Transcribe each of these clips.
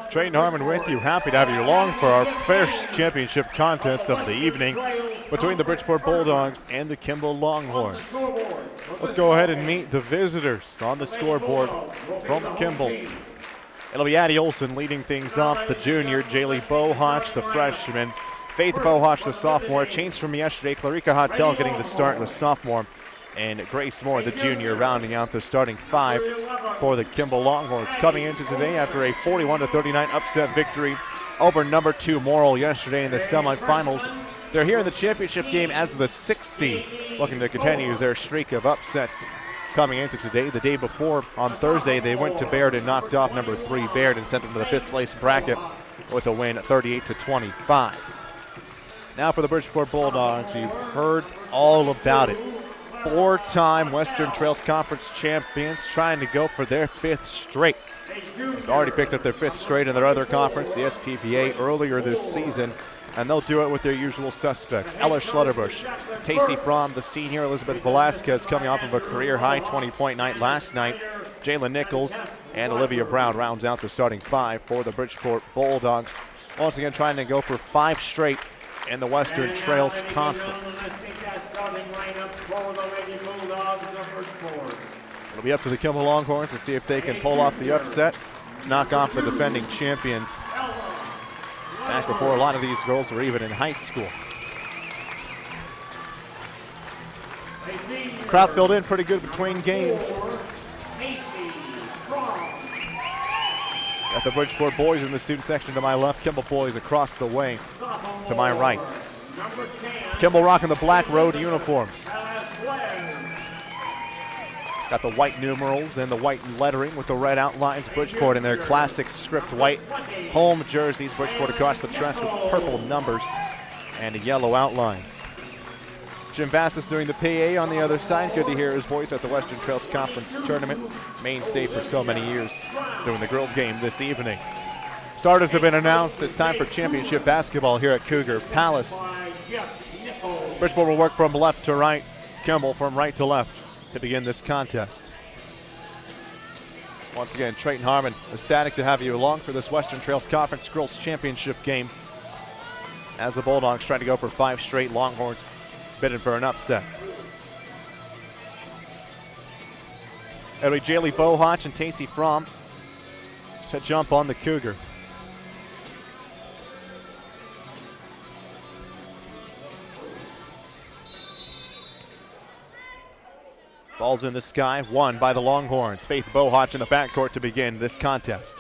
Trayton Harmon with you. Happy to have you along for our first championship contest of the evening between the Bridgeport Bulldogs and the Kimball Longhorns. Let's go ahead and meet the visitors on the scoreboard from Kimball. It'll be Addie Olson leading things off, the junior, Jaylee Bohach, the freshman, Faith Bohach, the sophomore. Change from yesterday, Clarica Hotel getting the start, the sophomore, and Grace Moore, the junior, rounding out the starting five for the Kimball Longhorns. Coming into today after a 41-39 upset victory over number 2 Morrill yesterday in the semifinals. They're here in the championship game as the 6th seed, looking to continue their streak of upsets coming into today. The day before, on Thursday, they went to Baird and knocked off number 3 Baird and sent them to the 5th place bracket with a win 38-25. Now for the Bridgeport Bulldogs, you've heard all about it. 4-time Western Trails Conference champions trying to go for their 5th straight. They've already picked up their 5th straight in their other conference, the SPVA, earlier this season, and they'll do it with their usual suspects. Ella Schlutterbush, Tacey Fromm, the senior, Elizabeth Velasquez coming off of a career-high 20-point night last night, Jalen Nichols, and Olivia Brown rounds out the starting 5 for the Bridgeport Bulldogs. Once again trying to go for 5 straight in the Western Trails Conference. It'll be up to the Kimball Longhorns to see if they can pull off the upset, knock off the defending champions back before a lot of these girls were even in high school. Crowd filled in pretty good between games. Got the Bridgeport boys in the student section to my left, Kimball boys across the way to my right. Kimball rocking the black road uniforms. Got the white numerals and the white lettering with the red outlines. Bridgeport in their classic script white home jerseys. Bridgeport across the chest with purple numbers and yellow outlines. Jim Vassis doing the PA on the other side. Good to hear his voice at the Western Trails Conference Tournament. Mainstay for so many years doing the girls game this evening. Starters have been announced. It's time for championship basketball here at Cougar Palace. Bridgeport will work from left to right. Kimball from right to left to begin this contest. Once again, Trayton Harmon, ecstatic to have you along for this Western Trails Conference Girls Championship game as the Bulldogs try to go for 5 straight. Longhorns bidding for an upset. It'll be Jaylee Bohach and Tacey Fromm to jump on the Cougar. Ball's in the sky, won by the Longhorns. Faith Bohach in the backcourt to begin this contest.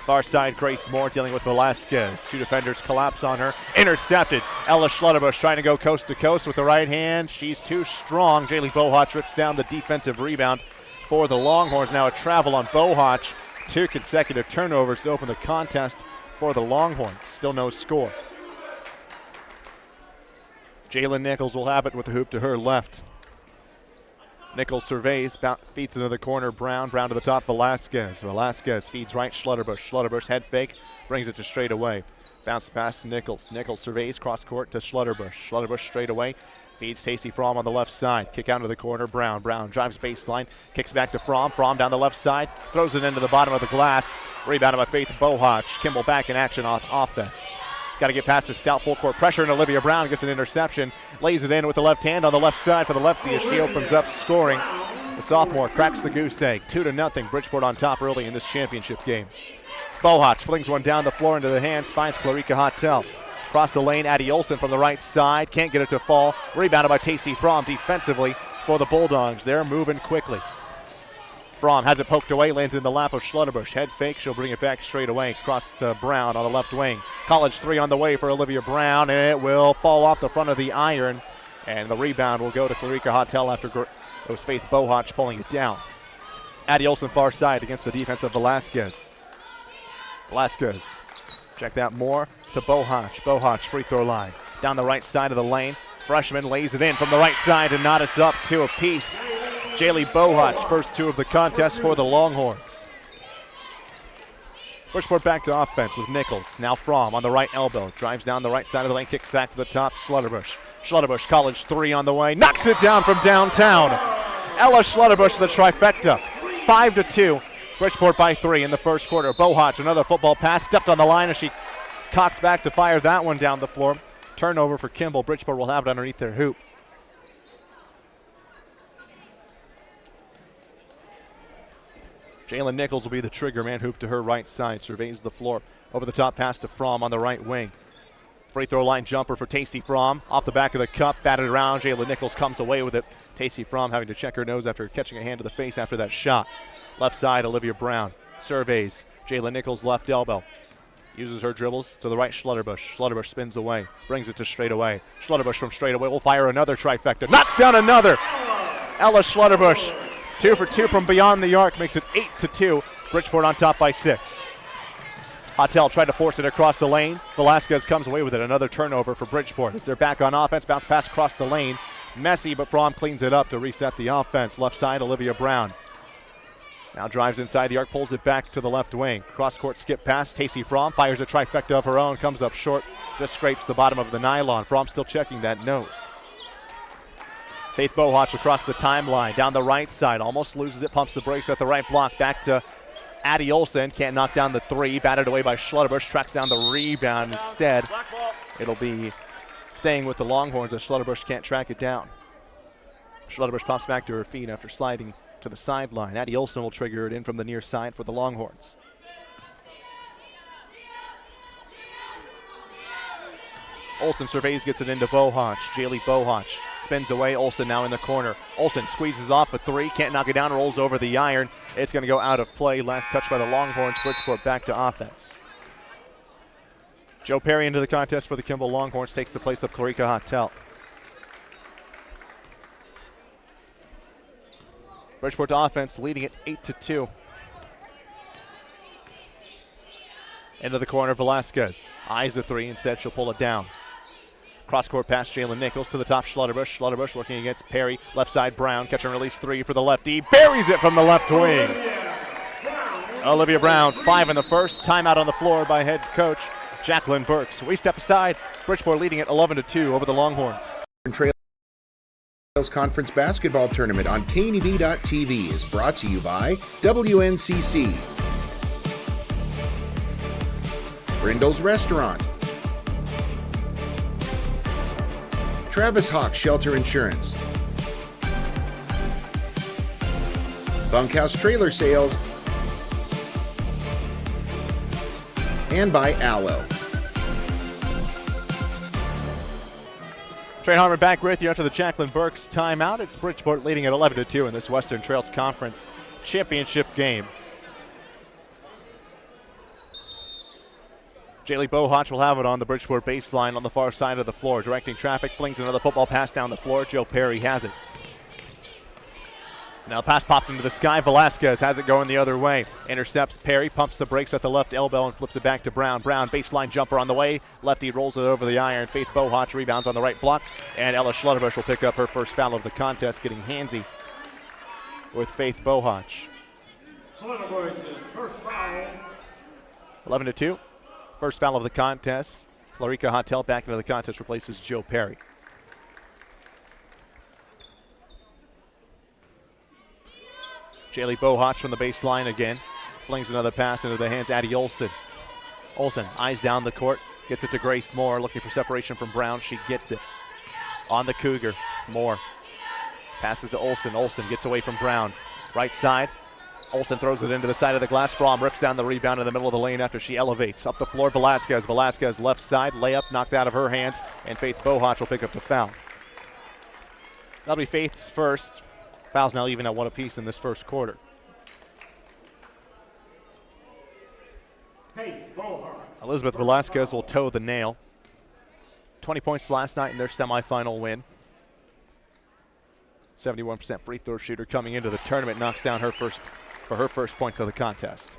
Far side, Grace Moore dealing with Velasquez. 2 defenders collapse on her. Intercepted. Ella Schlutterbush trying to go coast to coast with the right hand. She's too strong. Jaylee Bohach rips down the defensive rebound for the Longhorns. Now a travel on Bohach. 2 consecutive turnovers to open the contest for the Longhorns. Still no score. Jalen Nichols will have it with the hoop to her left. Nichols surveys, feeds into the corner, Brown to the top, Velasquez. Velasquez feeds right, Schlutterbush. Schlutterbush head fake, brings it to straight away. Bounce pass to Nichols. Nichols surveys, cross court to Schlutterbush. Schlutterbush straight away, feeds Tacey Fromm on the left side. Kick out into the corner, Brown. Brown drives baseline, kicks back to Fromm. Fromm down the left side, throws it into the bottom of the glass. Rebounded by Faith Bohach. Kimball back in action on offense. Got to get past the stout full court pressure, and Olivia Brown gets an interception. Lays it in with the left hand on the left side for the lefty as she opens up scoring. The sophomore cracks the goose egg. 2-0. Bridgeport on top early in this championship game. Bohach flings one down the floor into the hands, finds Clarica Hotel. Across the lane, Addie Olson from the right side. Can't get it to fall. Rebounded by Tacey Fromm defensively for the Bulldogs. They're moving quickly. Fromm has it poked away, lands in the lap of Schlutterbush. Head fake, she'll bring it back straight away. Across to Brown on the left wing. College 3 on the way for Olivia Brown, and it will fall off the front of the iron. And the rebound will go to Clarica Hotel after it was Faith Bohach pulling it down. Addie Olson far side against the defense of Velasquez. Velasquez, check that more to Bohach. Bohach free throw line. Down the right side of the lane. Freshman lays it in from the right side and knot us up 2 apiece. Jaylee Bohach, first 2 of the contest for the Longhorns. Bridgeport back to offense with Nichols. Now Fromm on the right elbow. Drives down the right side of the lane, kicks back to the top. Schlutterbush. Schlutterbush, college 3 on the way. Knocks it down from downtown. Ella Schlutterbush, the trifecta. 5-2 Bridgeport by 3 in the first quarter. Bohach, another football pass, stepped on the line as she cocked back to fire that one down the floor. Turnover for Kimball. Bridgeport will have it underneath their hoop. Jalen Nichols will be the trigger man. Hoop to her right side. Surveys the floor. Over the top pass to Fromm on the right wing. Free throw line jumper for Tacey Fromm. Off the back of the cup, batted around. Jalen Nichols comes away with it. Tacey Fromm having to check her nose after catching a hand to the face after that shot. Left side, Olivia Brown. Surveys. Jalen Nichols left elbow. Uses her dribbles to the right, Schlutterbush. Schlutterbush spins away. Brings it to straightaway. Schlutterbush from straightaway will fire another trifecta. Knocks down another. Ella Schlutterbush. 2 for 2 from beyond the arc. Makes it 8-2. Bridgeport on top by 6. Hottel tried to force it across the lane. Velasquez comes away with it. Another turnover for Bridgeport. As they're back on offense, bounce pass across the lane. Messy, but Fromm cleans it up to reset the offense. Left side, Olivia Brown. Now drives inside the arc, pulls it back to the left wing. Cross-court skip pass. Tacey Fromm fires a trifecta of her own. Comes up short. Just scrapes the bottom of the nylon. Fromm still checking that nose. Faith Bohach across the timeline. Down the right side. Almost loses it. Pumps the brakes at the right block. Back to Addie Olsen. Can't knock down the three. Batted away by Schlutterbush. Tracks down the rebound instead. It'll be staying with the Longhorns as Schlutterbush can't track it down. Schlutterbush pops back to her feet after sliding to the sideline. Addie Olsen will trigger it in from the near side for the Longhorns. Olsen surveys, gets it into Bohach. Jaylee Bohach spins away. Olsen now in the corner. Olsen squeezes off a three. Can't knock it down. Rolls over the iron. It's going to go out of play. Last touch by the Longhorns. Bridgeport back to offense. Joe Perry into the contest for the Kimball Longhorns. Takes the place of Clarika Hottel. Bridgeport offense leading it 8-2. Into the corner, Velasquez. Eyes the three. Instead, she'll pull it down. Cross-court pass, Jalen Nichols to the top, Schlutterbush. Schlutterbush working against Perry. Left side, Brown. Catch and release three for the lefty. Buries it from the left wing. Olivia Brown, 5 in the first. Timeout on the floor by head coach Jacqueline Burks. We step aside. Bridgeport leading it 11-2 over the Longhorns. Trails Conference Basketball Tournament on KNEB.TV is brought to you by WNCC, Brindle's Restaurant, Travis Hawk Shelter Insurance, Bunkhouse Trailer Sales, and by Aloe. Trey Harmon back with you after the Jacqueline Burks timeout. It's Bridgeport leading at 11-2 in this Western Trails Conference championship game. Jaylee Bohach will have it on the Bridgeport baseline on the far side of the floor. Directing traffic, flings another football pass down the floor. Joe Perry has it. Now pass popped into the sky. Velasquez has it going the other way. Intercepts Perry, pumps the brakes at the left elbow and flips it back to Brown. Brown, baseline jumper on the way. Lefty rolls it over the iron. Faith Bohach rebounds on the right block. And Ella Schlutterbush will pick up her first foul of the contest, getting handsy with Faith Bohach. 11-2. First foul of the contest. Clarika Hottel back into the contest, replaces Joe Perry. Jaylee Bohach from the baseline again. Flings another pass into the hands, Addie Olsen. Olsen, eyes down the court, gets it to Grace Moore, looking for separation from Brown. She gets it. On the Cougar, Moore. Passes to Olsen. Olsen gets away from Brown. Right side. Olsen throws it into the side of the glass. Fromm rips down the rebound in the middle of the lane after she elevates. Up the floor, Velasquez. Velasquez left side, layup knocked out of her hands, and Faith Bohach will pick up the foul. That'll be Faith's first. Fouls now even at one apiece in this first quarter. Elizabeth Velasquez will toe the nail. 20 points last night in their semifinal win. 71% free throw shooter coming into the tournament, knocks down her first points of the contest.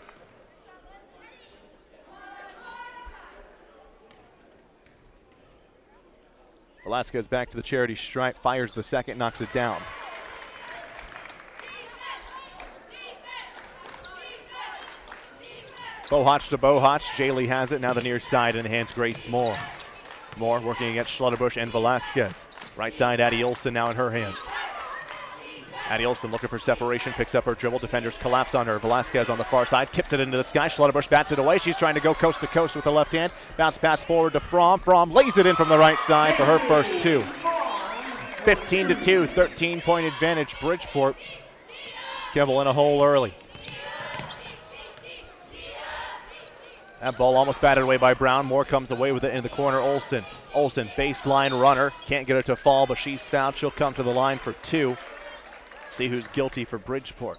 Velasquez back to the charity stripe, fires the second, knocks it down. Bohach to Bohach. Jaylee has it. Now the near side in the hands Grace Moore. Moore working against Schlutterbush and Velasquez. Right side, Addie Olsen now in her hands. Addie Olson looking for separation, picks up her dribble. Defenders collapse on her. Velasquez on the far side, tips it into the sky. Schlotterbusch bats it away. She's trying to go coast to coast with the left hand. Bounce pass forward to Fromm. Fromm lays it in from the right side for her first two. 15-2, 13-point advantage, Bridgeport. Kimball in a hole early. That ball almost batted away by Brown. Moore comes away with it in the corner. Olson, baseline runner. Can't get it to fall, but she's fouled. She'll come to the line for two. See who's guilty for Bridgeport.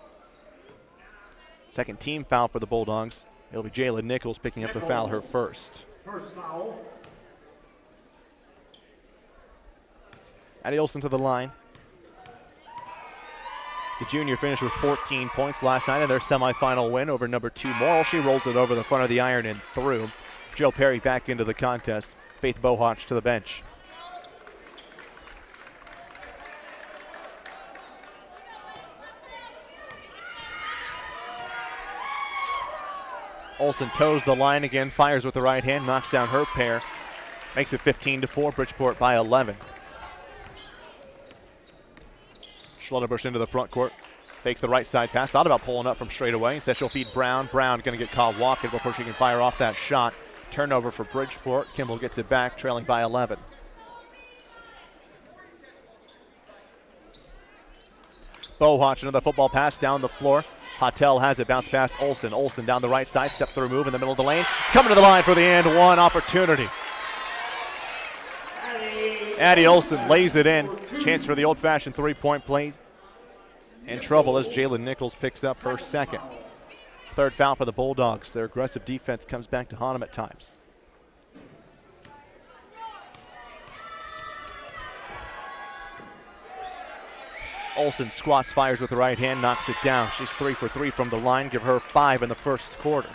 Second team foul for the Bulldogs. It'll be Jayla Nichols picking up the foul, her first. First foul. Addie Olson to the line. The junior finished with 14 points last night in their semifinal win over number 2 Morrill. She rolls it over the front of the iron and through. Jill Perry back into the contest. Faith Bohach to the bench. Olson toes the line again, fires with the right hand, knocks down her pair. Makes it 15-4, Bridgeport by 11. Schlotterbusch into the front court. Fakes the right side pass. Thought about pulling up from straight away. Instead she'll feed Brown. Brown going to get caught walking before she can fire off that shot. Turnover for Bridgeport. Kimball gets it back, trailing by 11. Bohach another football pass down the floor. Hotel has it, bounce pass Olson. Olson down the right side, step through move in the middle of the lane. Coming to the line for the and one opportunity. Addie Olson lays it in. Chance for the old-fashioned three-point play. In trouble as Jayla Nichols picks up her second. Third foul for the Bulldogs. Their aggressive defense comes back to haunt them at times. Olson squats, fires with the right hand, knocks it down. She's 3 for 3 from the line. Give her 5 in the first quarter.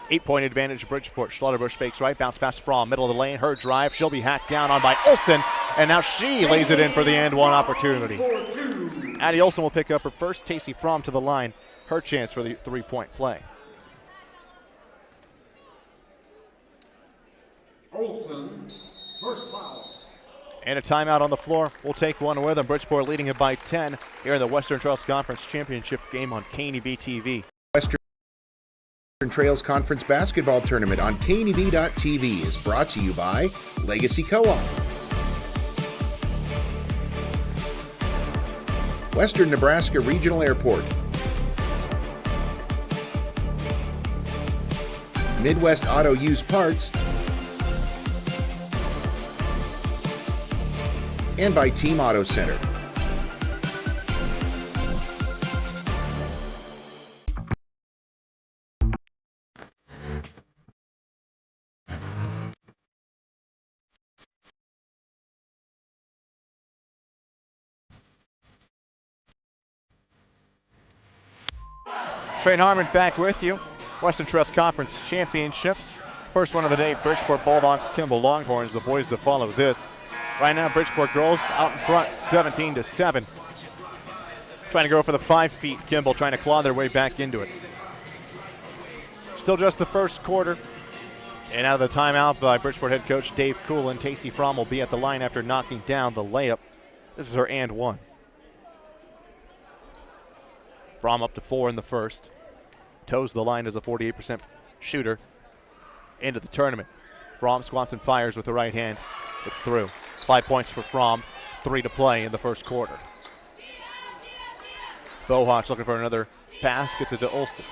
8-point advantage, Bridgeport. Schlotterbusch fakes right, bounce pass Fromm, middle of the lane. Her drive, she'll be hacked down on by Olson, and now she lays it in for the and one opportunity. Addie Olson will pick up her first. Tacey Fromm to the line, her chance for the three-point play. Olson, first foul. And a timeout on the floor. We'll take one with them. Bridgeport leading it by 10 here in the Western Trails Conference Championship game on KNEB TV. Western Trails Conference Basketball Tournament on KNEB.TV is brought to you by Legacy Co-op, Western Nebraska Regional Airport, Midwest Auto Used Parts, and by Team Auto Center. Trey Harmon back with you. Western Trails Conference Championships. First one of the day, Bridgeport Bulldogs, Kimball Longhorns, the boys to follow this. Right now, Bridgeport girls out in front, 17-7. Trying to go for the 5-feet. Kimball trying to claw their way back into it. Still just the first quarter. And out of the timeout by Bridgeport head coach Dave Coolin, Tacey Fromm will be at the line after knocking down the layup. This is her and one. Fromm up to 4 in the first. Toes the line as a 48% shooter into the tournament. Fromm squats and fires with the right hand. It's through. 5 points for Fromm, 3 to play in the first quarter. Bohach looking for another pass, gets it to Olson.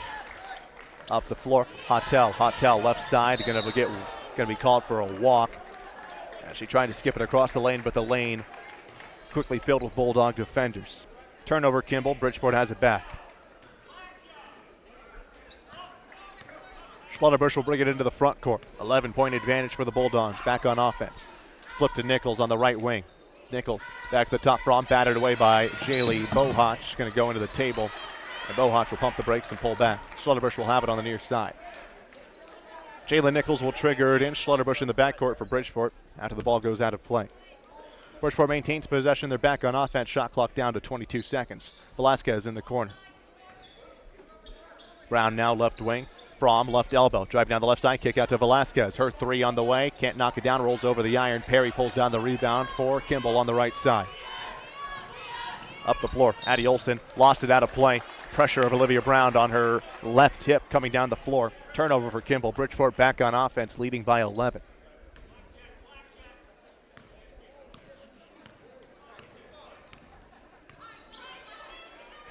Up the floor, Hotel left side, gonna be called for a walk. She tried to skip it across the lane, but the lane quickly filled with Bulldog defenders. Turnover, Kimball. Bridgeport has it back. Schlotterbusch will bring it into the front court. 11-point advantage for the Bulldogs. Back on offense. Flip to Nichols on the right wing. Nichols back to the top. Fromm battered away by Jaylee Bohach. She's going to go into the table. And Bohach will pump the brakes and pull back. Schlotterbusch will have it on the near side. Jayla Nichols will trigger it in. Schlotterbusch in the backcourt for Bridgeport after the ball goes out of play. Bridgeport maintains possession. They're back on offense. Shot clock down to 22 seconds. Velasquez in the corner. Brown now left wing. Fromm left elbow. Drive down the left side. Kick out to Velasquez. Her 3 on the way. Can't knock it down. Rolls over the iron. Perry pulls down the rebound for Kimball on the right side. Up the floor, Addie Olson lost it out of play. Pressure of Olivia Brown on her left hip coming down the floor. Turnover for Kimball. Bridgeport back on offense, leading by 11.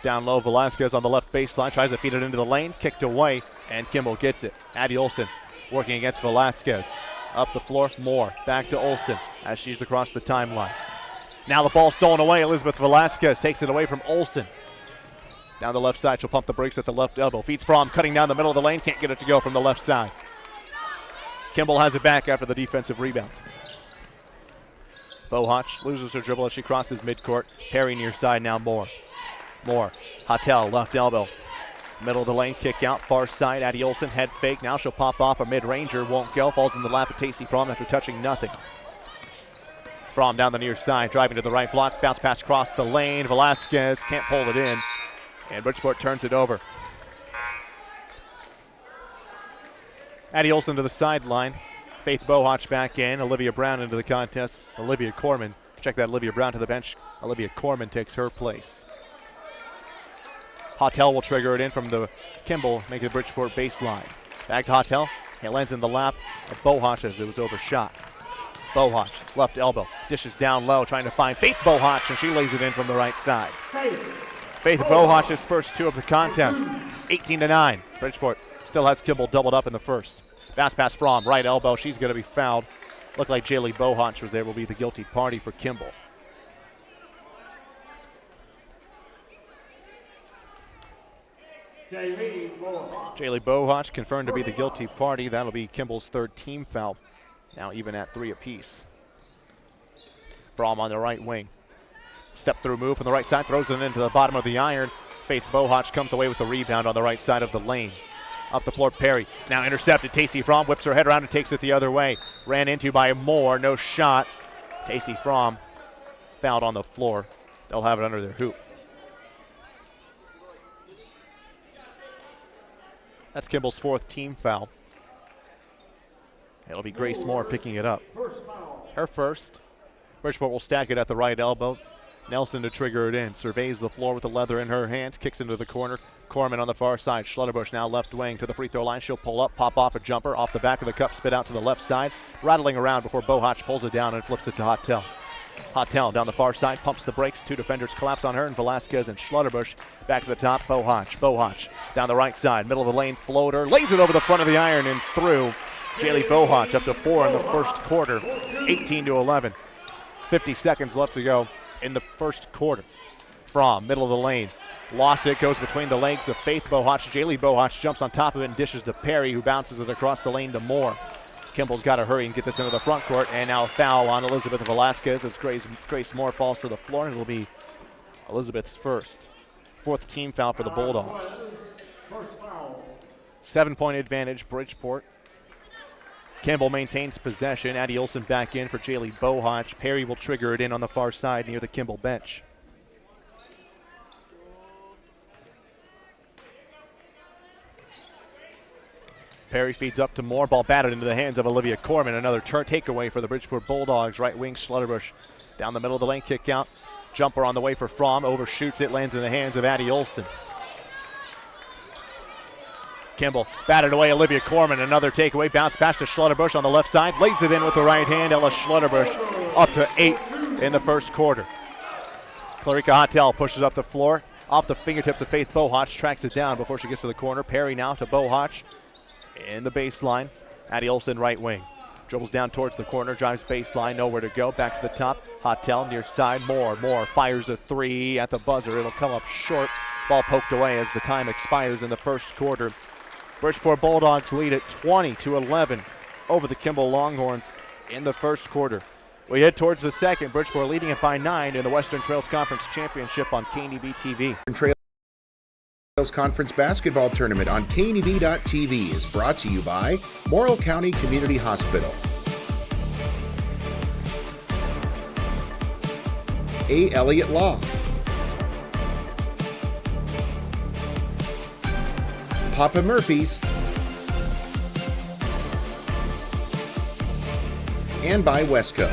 Down low, Velasquez on the left baseline, tries to feed it into the lane, kicked away, and Kimball gets it. Addie Olson working against Velasquez. Up the floor, Moore, back to Olson as she's across the timeline. Now the ball stolen away, Elizabeth Velasquez takes it away from Olson. Down the left side, she'll pump the brakes at the left elbow. Feeds Fromm, cutting down the middle of the lane, can't get it to go from the left side. Kimball has it back after the defensive rebound. Bohach loses her dribble as she crosses midcourt. Perry near side, now Moore. Moore, Hattel, left elbow. Middle of the lane, kick out, far side. Addie Olson, head fake. Now she'll pop off a mid-ranger, won't go. Falls in the lap of Tacey Fromm after touching nothing. Fromm down the near side, driving to the right block. Bounce pass across the lane. Velasquez can't pull it in. And Bridgeport turns it over. Addie Olson to the sideline. Faith Bohach back in. Olivia Brown into the contest. Olivia Corman. Check that, Olivia Brown to the bench. Olivia Corman takes her place. Hattel will trigger it in from the Kimball, making the Bridgeport baseline. Back to Hattel. It lands in the lap of Bohach as it was overshot. Bohach, left elbow, dishes down low, trying to find Faith Bohach, and she lays it in from the right side. Faith Bohach's first two of the contest, 18-9. Bridgeport still has Kimball doubled up in the first. Bounce pass Fromm, right elbow, she's going to be fouled. Looked like Jaylee Bohach was there, will be the guilty party for Kimball. Jaylee Bohach confirmed to be the guilty party. That'll be Kimball's third team foul. Now even at 3 apiece. Fromm on the right wing. Step through move from the right side, throws it into the bottom of the iron. Faith Bohach comes away with the rebound on the right side of the lane. Up the floor, Perry. Now intercepted. Tacey Fromm whips her head around and takes it the other way. Ran into by Moore, no shot. Tacey Fromm fouled on the floor. They'll have it under their hoop. That's Kimball's fourth team foul. It'll be Grace Moore picking it up. Her first. Bridgeport will stack it at the right elbow. Nelson to trigger it in. Surveys the floor with the leather in her hand. Kicks into the corner. Corman on the far side. Schlutterbush now left wing to the free throw line. She'll pull up, pop off a jumper. Off the back of the cup, spit out to the left side. Rattling around before Bohach pulls it down and flips it to Hattel. Hattel down the far side, pumps the brakes. Two defenders collapse on her, and Velasquez and Schlutterbush back to the top. Bohach down the right side, middle of the lane, floater. Lays it over the front of the iron and through. Jaylee Bohach up to 4 in the first quarter, 18-11. 50 seconds left to go in the first quarter. Fromm, middle of the lane. Lost it, goes between the legs of Faith Bohach. Jaylee Bohach jumps on top of it and dishes to Perry, who bounces it across the lane to Moore. Kimball's got to hurry and get this into the front court, and now a foul on Elizabeth Velasquez as Grace Moore falls to the floor, and it'll be Elizabeth's fourth team foul for the Bulldogs. 7-point advantage, Bridgeport. Kimball maintains possession. Addie Olson back in for Jaylee Bohach. Perry will trigger it in on the far side near the Kimball bench. Perry feeds up to Moore. Ball batted into the hands of Olivia Corman. Another takeaway for the Bridgeport Bulldogs. Right wing, Schlutterbush down the middle of the lane, kick out. Jumper on the way for Fromm. Overshoots it, lands in the hands of Addie Olson. Kimball batted away Olivia Corman. Another takeaway. Bounce pass to Schlutterbush on the left side. Lays it in with the right hand. Ella Schlutterbush up to 8 in the first quarter. Clarika Hattel pushes up the floor. Off the fingertips of Faith Bohach. Tracks it down before she gets to the corner. Perry now to Bohach. In the baseline, Addie Olson right wing. Dribbles down towards the corner, drives baseline, nowhere to go. Back to the top, Hattel near side. Moore fires a three at the buzzer. It'll come up short. Ball poked away as the time expires in the first quarter. Bridgeport Bulldogs lead at 20-11 over the Kimball Longhorns in the first quarter. We head towards the second. Bridgeport leading it by 9 in the Western Trails Conference Championship on KNEB TV. Trails Conference Basketball Tournament on KNEB.TV is brought to you by Morrill County Community Hospital, A. Elliott Law, Papa Murphy's, and by Wesco.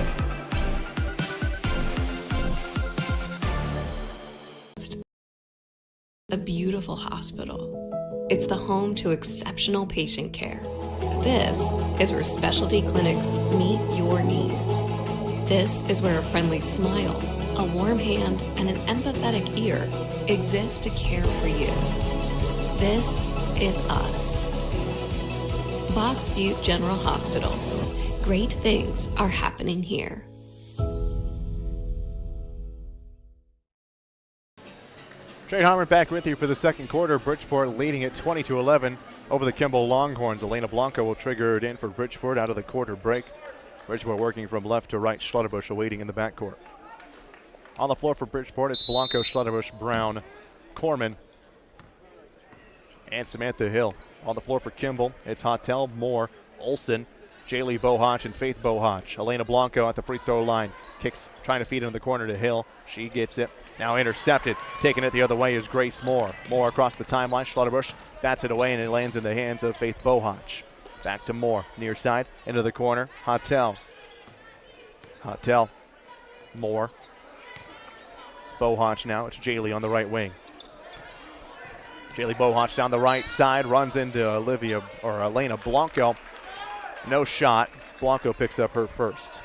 Hospital. It's the home to exceptional patient care. This is where specialty clinics meet your needs. This is where a friendly smile, a warm hand, and an empathetic ear exist to care for you. This is us. Box Butte General Hospital. Great things are happening here. Trey Harmon back with you for the second quarter. Bridgeport leading at 20-11 over the Kimball Longhorns. Elena Blanco will trigger it in for Bridgeport out of the quarter break. Bridgeport working from left to right. Schlutterbush awaiting in the backcourt. On the floor for Bridgeport, it's Blanco, Schlutterbush, Brown, Corman, and Samantha Hill. On the floor for Kimball, it's Hotel, Moore, Olson, Jaylee Bohach, and Faith Bohach. Elena Blanco at the free throw line. Kicks, trying to feed it in the corner to Hill. She gets it. Now intercepted. Taking it the other way is Grace Moore. Moore across the timeline. Schlutterbush bats it away, and it lands in the hands of Faith Bohach. Back to Moore. Near side. Into the corner. Hotel. Moore. Bohach now. It's Jaylee on the right wing. Jaylee Bohach down the right side. Runs into Elena Blanco. No shot. Blanco picks up her first.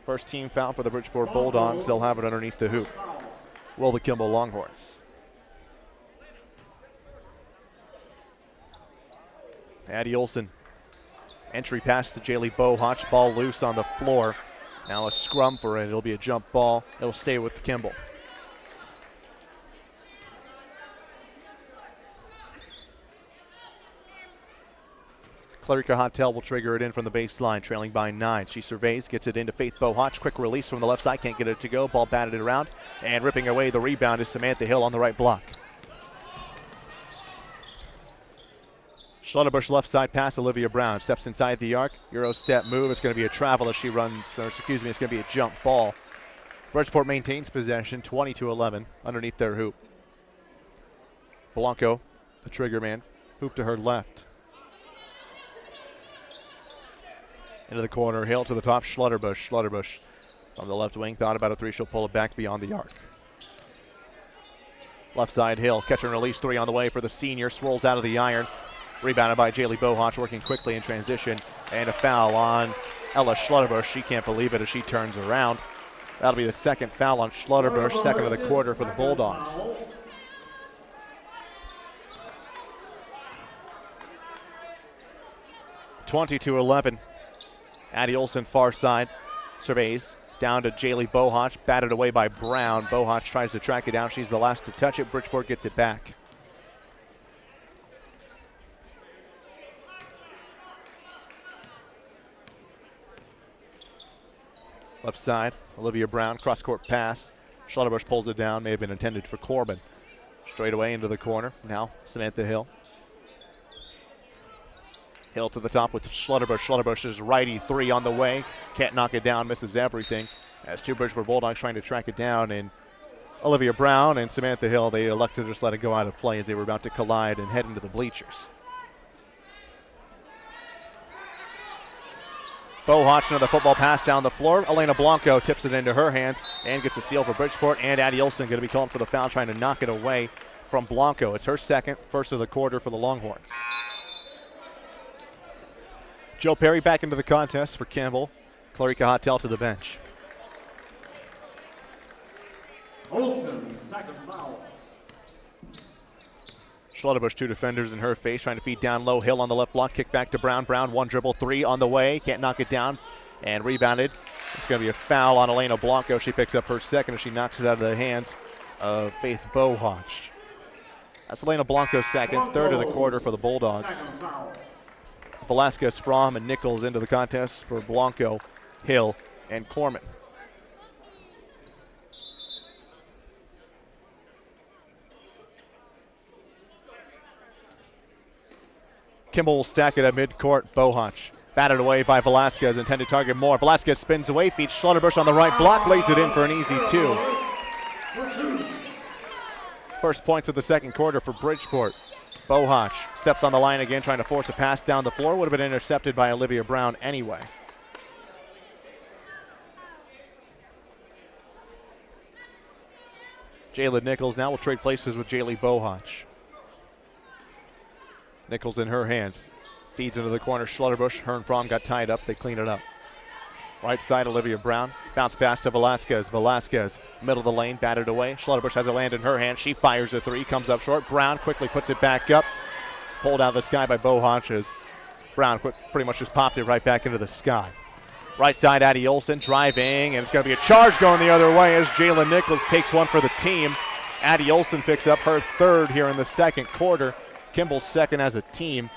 First team foul for the Bridgeport Bulldogs. They'll have it underneath the hoop. Will the Kimball Longhorns. Addie Olson. Entry pass to Jaylee Bohach. Ball loose on the floor. Now a scrum for it. It'll be a jump ball. It'll stay with Kimball. Clarica Hotel will trigger it in from the baseline, trailing by 9. She surveys, gets it into Faith Bohach. Quick release from the left side, can't get it to go. Ball batted around, and ripping away the rebound is Samantha Hill on the right block. Schlutterbush left side pass, Olivia Brown steps inside the arc. Euro step move. It's going to be a travel as she runs, it's going to be a jump ball. Bridgeport maintains possession, 20-11, underneath their hoop. Blanco, the trigger man, hoop to her left. Into the corner, Hill to the top, Schlutterbush. Schlutterbush on the left wing, thought about a three, she'll pull it back beyond the arc. Left side, Hill, catch and release three on the way for the senior, swirls out of the iron. Rebounded by Jaylee Bohach, working quickly in transition, and a foul on Ella Schlutterbush. She can't believe it as she turns around. That'll be the second foul on Schlutterbush, second of the quarter for the Bulldogs. (20-11). Addie Olson far side, surveys, down to Jaylee Bohach, batted away by Brown. Bohach tries to track it down. She's the last to touch it. Bridgeport gets it back. Left side, Olivia Brown, cross-court pass. Schlutterbush pulls it down, may have been intended for Corbin. Straight away into the corner. Now Samantha Hill. Hill to the top with Schlutterbush. Schlutterbush's righty three on the way. Can't knock it down, misses everything. As two Bridgeport Bulldogs trying to track it down, and Olivia Brown and Samantha Hill, they elected to just let it go out of play as they were about to collide and head into the bleachers. Bohach, another football pass down the floor. Elena Blanco tips it into her hands and gets a steal for Bridgeport, and Addie Olson going to be called for the foul, trying to knock it away from Blanco. It's her second, first of the quarter for the Longhorns. Joe Perry back into the contest for Kimball. Clarica Hotel to the bench. Olsen, second foul. Schlutterbush, two defenders in her face, trying to feed down low. Hill on the left block, kick back to Brown. Brown, one dribble, three on the way. Can't knock it down, and rebounded. It's going to be a foul on Elena Blanco. She picks up her second as she knocks it out of the hands of Faith Bohach. That's Elena Blanco's second, third of the quarter for the Bulldogs. Velasquez, Fromm, and Nichols into the contest for Blanco, Hill, and Corman. Kimball will stack it at midcourt. Bohach batted away by Velasquez, intended target Moore. Velasquez spins away, feeds Schlutterbush on the right block, lays it in for an easy two. First points of the second quarter for Bridgeport. Bohach steps on the line again, trying to force a pass down the floor. Would have been intercepted by Olivia Brown anyway. Jayla Nichols now will trade places with Jaylee Bohach. Nichols in her hands. Feeds into the corner. Schlutterbush. Her and Fromm got tied up. They clean it up. Right side, Olivia Brown. Bounce pass to Velasquez. Velasquez, middle of the lane, batted away. Schlutterbush has a land in her hand. She fires a three, comes up short. Brown quickly puts it back up. Pulled out of the sky by Bohach as Brown pretty much just popped it right back into the sky. Right side, Addie Olson driving, and it's going to be a charge going the other way as Jayla Nichols takes one for the team. Addie Olson picks up her third here in the second quarter. Kimball's second as a team.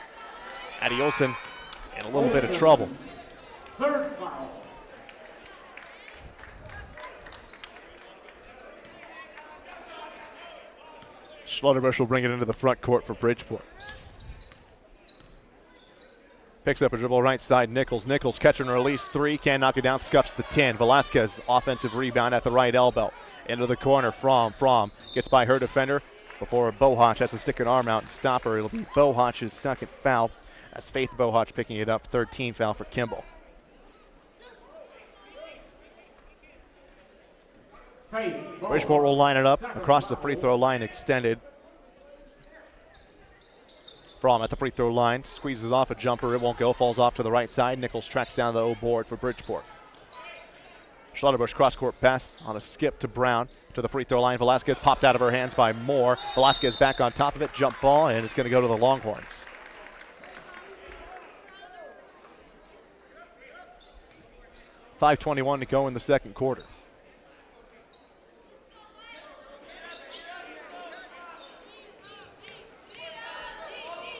Addie Olson in a little bit of trouble. Third foul. Schlutterbush will bring it into the front court for Bridgeport. Picks up a dribble right side, Nichols. Nichols catch and release three, can't knock it down, scuffs the 10. Velasquez, offensive rebound at the right elbow. Into the corner, Fromm gets by her defender before Bohach has to stick an arm out and stop her. It'll be Bohach's second foul. That's Faith Bohach picking it up, 13 foul for Kimball. Bridgeport will line it up across the free throw line extended. Fromm at the free throw line, squeezes off a jumper, it won't go, falls off to the right side. Nichols tracks down the O board for Bridgeport. Schlutterbush cross-court pass on a skip to Brown to the free throw line. Velasquez popped out of her hands by Moore. Velasquez back on top of it, jump ball, and it's going to go to the Longhorns. .521 to go in the second quarter.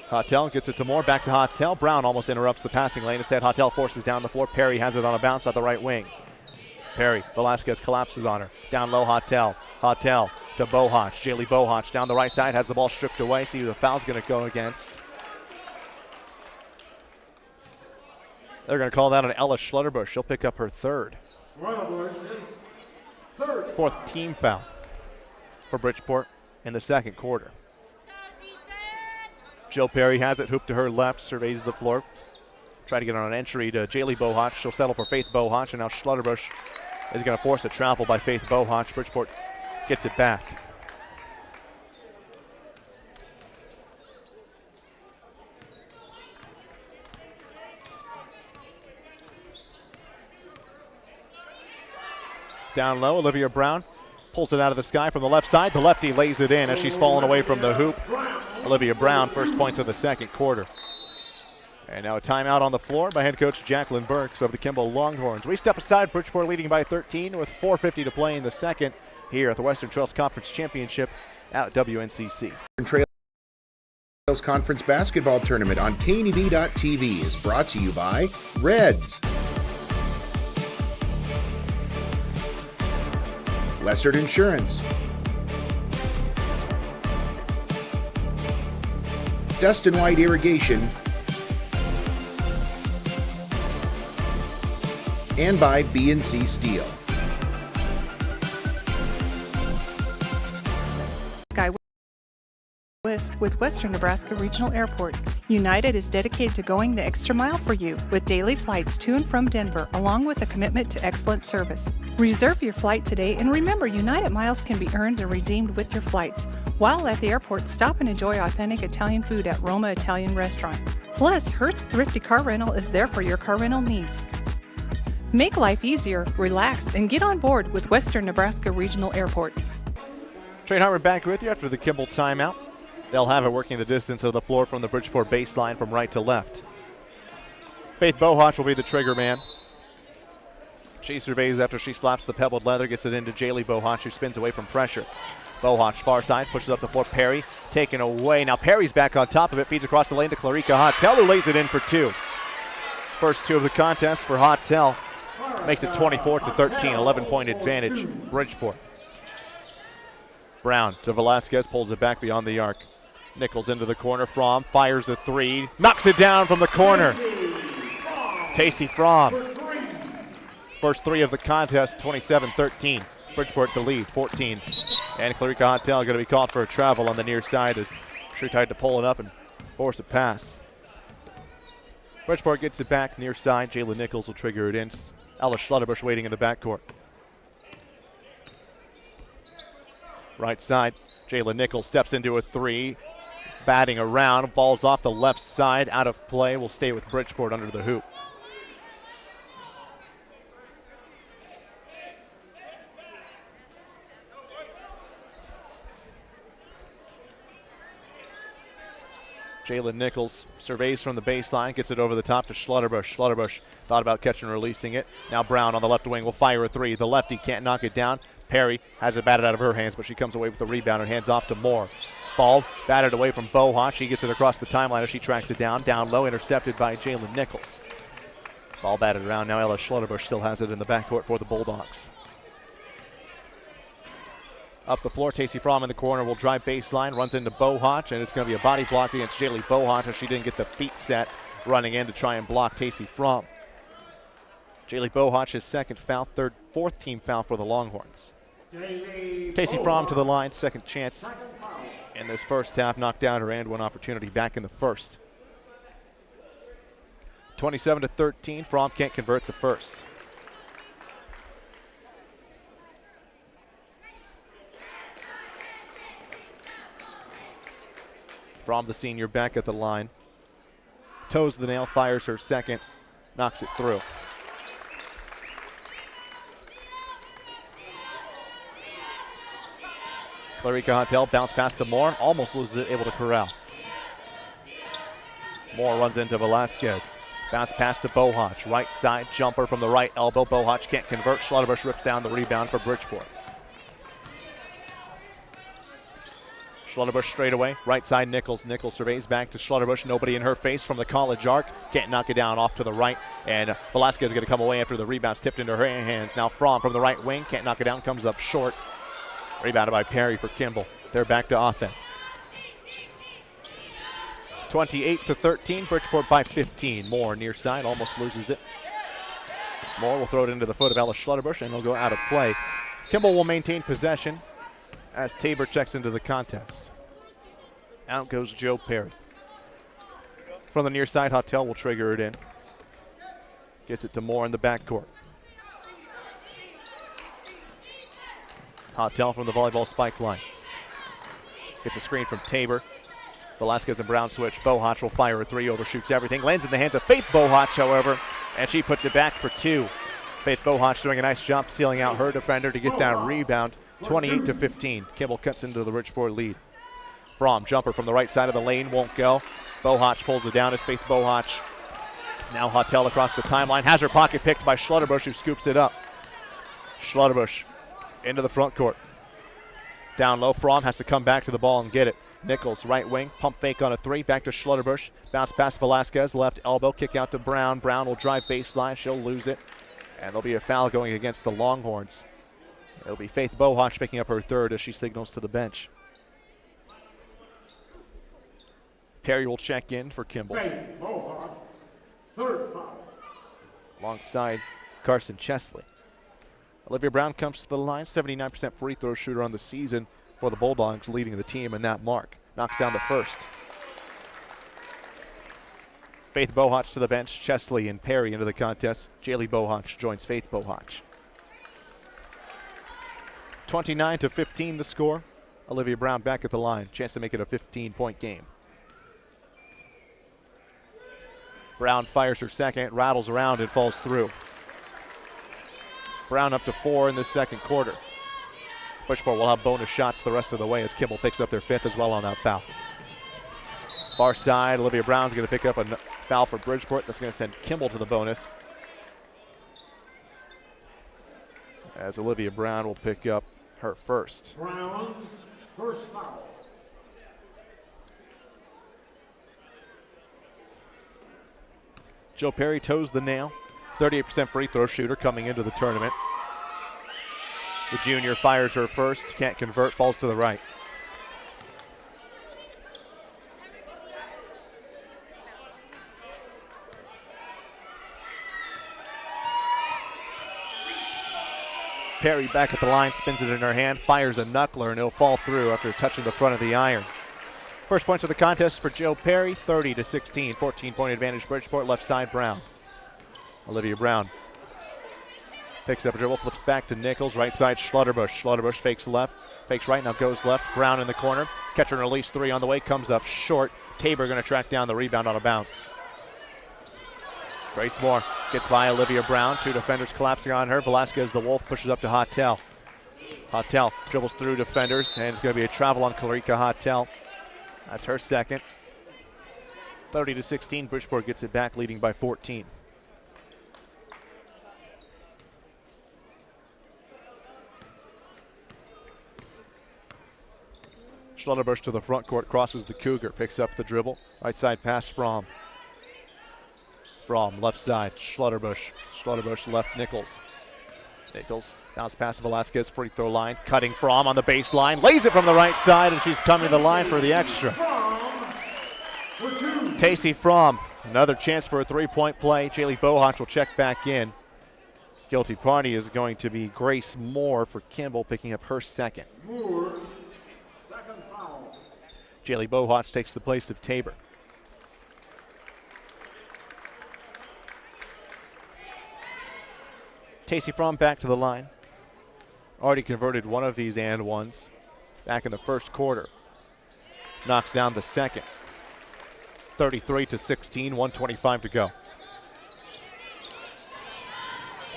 Hottel gets it to Moore, back to Hottel. Brown almost interrupts the passing lane. Instead, Hottel forces down the floor. Perry has it on a bounce at the right wing. Perry, Velasquez collapses on her. Down low, Hottel. Hottel to Bohach. Jaylee Bohach down the right side, has the ball stripped away. See who the foul's going to go against. They're going to call that on Ella Schlutterbush. She'll pick up her third. Fourth team foul for Bridgeport in the second quarter. Jill Perry has it, hoop to her left, surveys the floor. Try to get on an entry to Jaylee Bohach. She'll settle for Faith Bohach, and now Schlutterbush is going to force a travel by Faith Bohach. Bridgeport gets it back. Down low, Olivia Brown pulls it out of the sky from the left side. The lefty lays it in as she's fallen away from the hoop. Olivia Brown, first points of the second quarter. And now a timeout on the floor by head coach Jacqueline Burks of the Kimball Longhorns. We step aside, Bridgeport leading by 13 with 4:50 to play in the second here at the Western Trails Conference Championship at WNCC. Trails Conference Basketball Tournament on KNEB.TV is brought to you by Reds, Lessard Insurance, Dustin White Irrigation, and by B&C Steel. West with Western Nebraska Regional Airport. United is dedicated to going the extra mile for you with daily flights to and from Denver, along with a commitment to excellent service. Reserve your flight today, and remember, United miles can be earned and redeemed with your flights. While at the airport, stop and enjoy authentic Italian food at Roma Italian Restaurant. Plus, Hertz Thrifty Car Rental is there for your car rental needs. Make life easier, relax, and get on board with Western Nebraska Regional Airport. Trey Hartman back with you after the Kimball timeout. They'll have it working the distance of the floor from the Bridgeport baseline from right to left. Faith Bohach will be the trigger man. She surveys after she slaps the pebbled leather, gets it into Jaylee Bohach, who spins away from pressure. Bohach, far side, pushes up the floor. Perry taken away. Now Perry's back on top of it, feeds across the lane to Clarika Hottel, who lays it in for two. First two of the contest for Hottel. Makes it 24-13, 11-point advantage, Bridgeport. Brown to Velasquez, pulls it back beyond the arc. Nichols into the corner. Fromm fires a three, knocks it down from the corner. Tacey Fromm. First three of the contest, 27-13. Bridgeport to lead, 14. And Clarika Hottel going to be called for a travel on the near side as she tried to pull it up and force a pass. Bridgeport gets it back near side. Jayla Nichols will trigger it in. Ella Schlutterbush waiting in the backcourt. Right side, Jalen Nichols steps into a three. Batting around, falls off the left side, out of play. Will stay with Bridgeport under the hoop. Jalen Nichols surveys from the baseline, gets it over the top to Schlotterbush. Schlotterbush thought about catching and releasing it. Now Brown on the left wing will fire a three. The lefty can't knock it down. Perry has it batted out of her hands, but she comes away with the rebound and hands off to Moore. Ball batted away from Bohach. She gets it across the timeline as she tracks it down. Down low, intercepted by Jalen Nichols. Ball batted around. Now Ella Schlotterbush still has it in the backcourt for the Bulldogs. Up the floor, Tacey Fromm in the corner will drive baseline, runs into Bohach, and it's going to be a body block against Jaylee Bohach as she didn't get the feet set running in to try and block Tacey Fromm. Jaylee Bohach, his second foul, fourth team foul for the Longhorns. Tacey Fromm to the line, second chance in this first half, knocked down her and one opportunity back in the first. 27-13, Fromm can't convert the first. Fromm, the senior, back at the line. Toes the nail, fires her second, knocks it through. Clarica Hotel bounce pass to Moore, almost loses it, able to corral. Moore runs into Velasquez. Bounce pass to Bohach, right side jumper from the right elbow. Bohach can't convert. Schlotterbush rips down the rebound for Bridgeport. Schlotterbush straight away, right side Nichols. Nichols surveys back to Schlotterbush. Nobody in her face from the college arc. Can't knock it down, off to the right. And Velasquez is going to come away after the rebound's tipped into her hands. Now Fromm from the right wing. Can't knock it down, comes up short. Rebounded by Perry for Kimball. They're back to offense. 28-13, Bridgeport by 15. Moore near side, almost loses it. Moore will throw it into the foot of Ella Schlotterbush and it'll go out of play. Kimball will maintain possession as Tabor checks into the contest. Out goes Joe Perry. From the near side, Hotel will trigger it in. Gets it to Moore in the backcourt. Hotel from the volleyball spike line. Gets a screen from Tabor. Velasquez and Brown switch. Bohach will fire a three, overshoots everything. Lands in the hands of Faith Bohach, however, and she puts it back for two. Faith Bohach doing a nice job sealing out her defender to get that rebound. 28-15. Kimball cuts into the Bridgeport lead. Fromm, jumper from the right side of the lane, won't go. Bohach pulls it down as Faith Bohach. Now Hotel across the timeline. Has her pocket picked by Schlotterbush, who scoops it up. Schlotterbush into the front court. Down low, Fromm has to come back to the ball and get it. Nichols, right wing, pump fake on a three, back to Schlotterbush. Bounce past Velasquez, left elbow, kick out to Brown. Brown will drive baseline, she'll lose it. And there'll be a foul going against the Longhorns. It'll be Faith Bohach picking up her third as she signals to the bench. Perry will check in for Kimball. Faith Bohach, third foul. Alongside Carson Chesley. Olivia Brown comes to the line, 79% free throw shooter on the season for the Bulldogs, leading the team in that mark. Knocks down the first. Faith Bohach to the bench, Chesley and Perry into the contest. Jaylee Bohach joins Faith Bohach. 29-15 the score. Olivia Brown back at the line, chance to make it a 15-point game. Brown fires her second, rattles around and falls through. Brown up to 4 in the second quarter. Bridgeport will have bonus shots the rest of the way as Kimball picks up their fifth as well on that foul. Far side, Olivia Brown's going to pick up a foul for Bridgeport. That's going to send Kimball to the bonus. As Olivia Brown will pick up her first. Brown's first foul. Joe Perry toes the nail. 38% free throw shooter coming into the tournament. The junior fires her first, can't convert, falls to the right. Perry back at the line, spins it in her hand, fires a knuckler, and it'll fall through after touching the front of the iron. First points of the contest for Joe Perry, 30-16, 14-point advantage Bridgeport, left side Brown. Olivia Brown picks up a dribble, flips back to Nichols, right side Schlotterbush. Schlotterbush fakes left, Fakes right, now goes left. Brown in the corner. Catch and release three on the way. Comes up short. Tabor going to track down the rebound on a bounce. Grace Moore gets by Olivia Brown. Two defenders collapsing on her. Velasquez, the Wolf, pushes up to Hotel. Hotel dribbles through defenders, and it's going to be a travel on Clarika Hotel. That's her second. 30-16, Bridgeport gets it back, leading by 14. Schlotterbush to the front court, crosses the Cougar, picks up the dribble. Right side pass from left side, Schlotterbush. Schlotterbush left Nichols. Nichols bounce pass to Velasquez, free throw line. Cutting Fromm on the baseline. Lays it from the right side, and she's coming to the line for the extra. Tacey Fromm, another chance for a three-point play. Jaylee Bohach will check back in. Guilty party is going to be Grace Moore for Kimball, picking up her second. Jaylee Bohach takes the place of Tabor. Tacey Fromm back to the line. Already converted one of these and ones back in the first quarter. Knocks down the second. 33-16, 1:25 to go.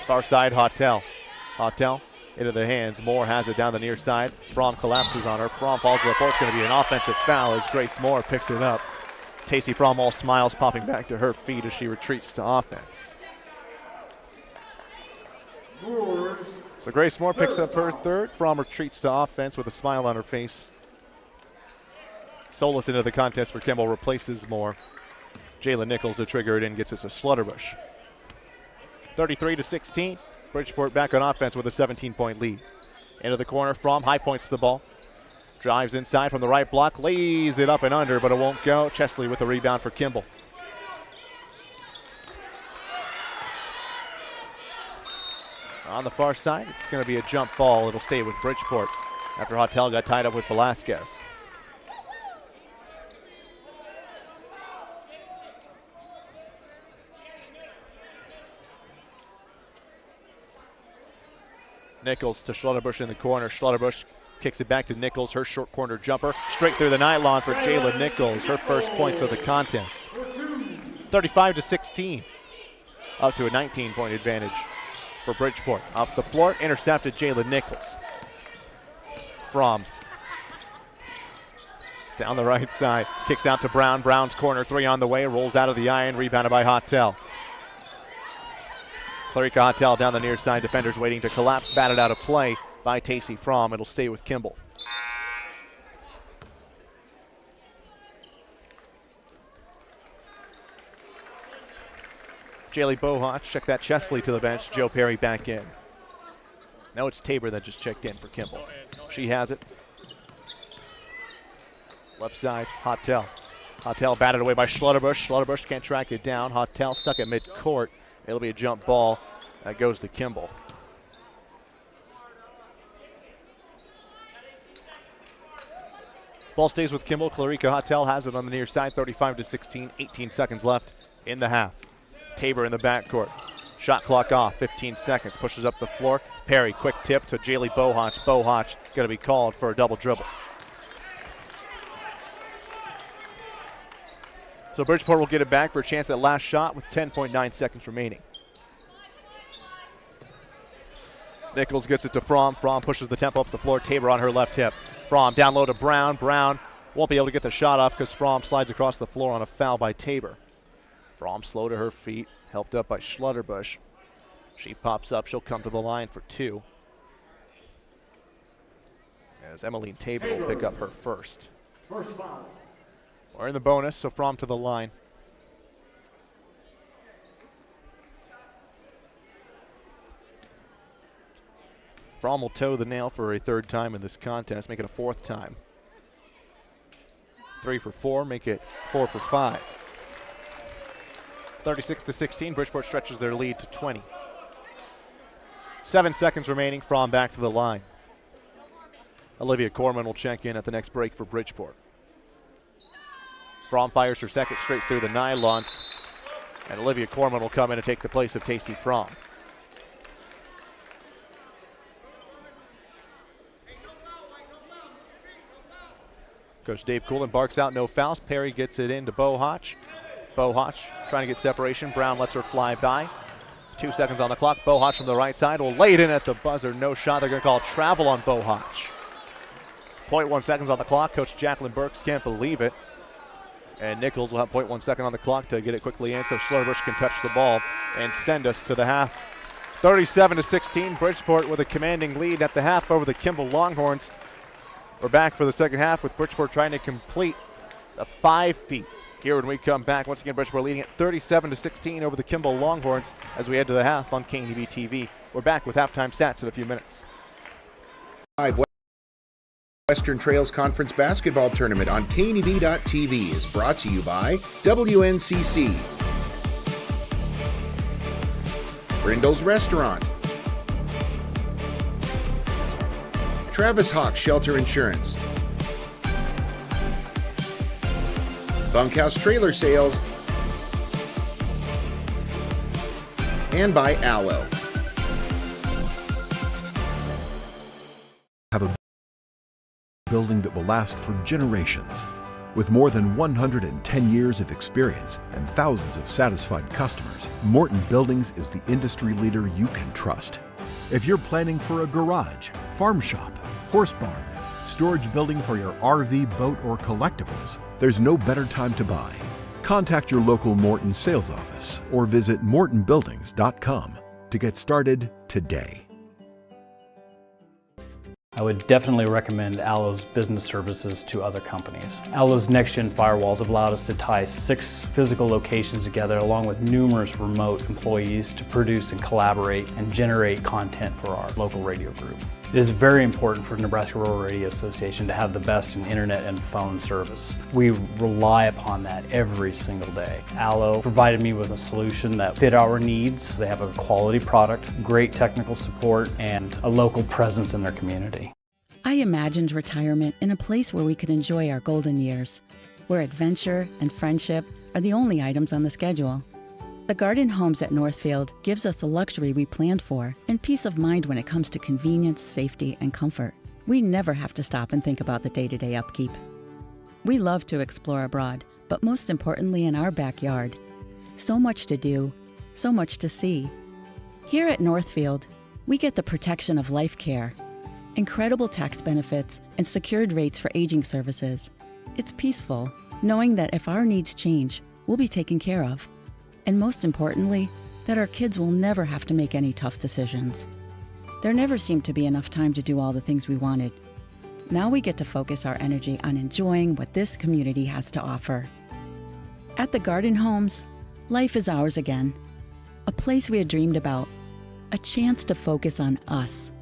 Far side, Hotel. Hotel into the hands. Moore has it down the near side. Fromm collapses on her. Fromm falls to the floor. It's going to be an offensive foul as Grace Moore picks it up. Tacey Fromm all smiles, popping back to her feet as she retreats to offense. So Grace Moore picks up her third. Fromm retreats to offense with a smile on her face. Solis into the contest for Kimball, replaces Moore. Jalen Nichols to trigger it in, gets it to Schlotterbush. 33-16. Bridgeport back on offense with a 17-point lead. Into the corner, Fromm high points the ball. Drives inside from the right block, lays it up and under, but it won't go. Chesley with the rebound for Kimball. On the far side, it's going to be a jump ball. It'll stay with Bridgeport after Hotel got tied up with Velasquez. Nichols to Schlotterbush in the corner. Schlotterbush kicks it back to Nichols. Her short corner jumper straight through the nylon for Jayla Nichols. Her first points of the contest. 35-16. Up to a 19-point advantage for Bridgeport. Up the floor, intercepted Jayla Nichols. Fromm down the right side. Kicks out to Brown. Brown's corner three on the way. Rolls out of the iron. Rebounded by Hotel. Clarika Hotel down the near side. Defenders waiting to collapse. Batted out of play by Tacey Fromm. It'll stay with Kimball. Jaylee Bohach, check that Chesley to the bench. Joe Perry back in. Now it's Tabor that just checked in for Kimball. She has it. Left side, Hotel. Hotel batted away by Schlotterbush. Schlotterbush can't track it down. Hotel stuck at midcourt. It'll be a jump ball that goes to Kimball. Ball stays with Kimball. Clarika Hotel has it on the near side. 35-16, 18 seconds left in the half. Tabor in the backcourt. Shot clock off, 15 seconds. Pushes up the floor. Perry, quick tip to Jaylee Bohach. Bohach going to be called for a double dribble. So Bridgeport will get it back for a chance at last shot with 10.9 seconds remaining. Nichols gets it to Fromm. Fromm pushes the tempo up the floor. Tabor on her left hip. Fromm down low to Brown. Brown won't be able to get the shot off because Fromm slides across the floor on a foul by Tabor. Fromm slow to her feet, helped up by Schlotterbush. She pops up. She'll come to the line for two. As Emmeline Tabor will pick up her first. First foul. We're in the bonus, so Fromm to the line. Fromm will toe the nail for a third time in this contest, make it a fourth time. 3 for 4, make it 4 for 5. 36-16, Bridgeport stretches their lead to 20. 7 seconds remaining, Fromm back to the line. Olivia Corman will check in at the next break for Bridgeport. Fromm fires her second straight through the nylon, and Olivia Corman will come in and take the place of Tacey Fromm. Coach Dave Coolin barks out no fouls. Perry gets it into Bohotch. Bohotch trying to get separation. Brown lets her fly by. 2 seconds on the clock. Bohotch from the right side will lay it in at the buzzer. No shot. They're going to call travel on Bohotch. 0.1 seconds on the clock. Coach Jacqueline Burks can't believe it. And Nichols will have 0.1 second on the clock to get it quickly in so Schlitterbush can touch the ball and send us to the half. 37-16, Bridgeport with a commanding lead at the half over the Kimball Longhorns. We're back for the second half with Bridgeport trying to complete a 5-peat. Here when we come back, once again, Bridgeport leading at 37-16 over the Kimball Longhorns as we head to the half on KNEB TV. We're back with halftime stats in a few minutes. Western Trails Conference Basketball Tournament on KNEB.TV is brought to you by WNCC, Brindle's Restaurant, Travis Hawk Shelter Insurance, Bunkhouse Trailer Sales, and by Allo. Have a building that will last for generations. With more than 110 years of experience and thousands of satisfied customers, Morton Buildings is the industry leader you can trust. If you're planning for a garage, farm shop, horse barn, storage building for your RV, boat, or collectibles, there's no better time to buy. Contact your local Morton sales office or visit mortonbuildings.com to get started today. I would definitely recommend Allo's business services to other companies. Allo's next-gen firewalls have allowed us to tie 6 physical locations together along with numerous remote employees to produce and collaborate and generate content for our local radio group. It is very important for Nebraska Rural Radio Association to have the best in internet and phone service. We rely upon that every single day. Allo provided me with a solution that fit our needs. They have a quality product, great technical support, and a local presence in their community. I imagined retirement in a place where we could enjoy our golden years, where adventure and friendship are the only items on the schedule. The Garden Homes at Northfield gives us the luxury we planned for and peace of mind when it comes to convenience, safety, and comfort. We never have to stop and think about the day-to-day upkeep. We love to explore abroad, but most importantly in our backyard. So much to do, so much to see. Here at Northfield, we get the protection of life care, incredible tax benefits, and secured rates for aging services. It's peaceful, knowing that if our needs change, we'll be taken care of. And most importantly, that our kids will never have to make any tough decisions. There never seemed to be enough time to do all the things we wanted. Now we get to focus our energy on enjoying what this community has to offer. At the Garden Homes, life is ours again. A place we had dreamed about. A chance to focus on us.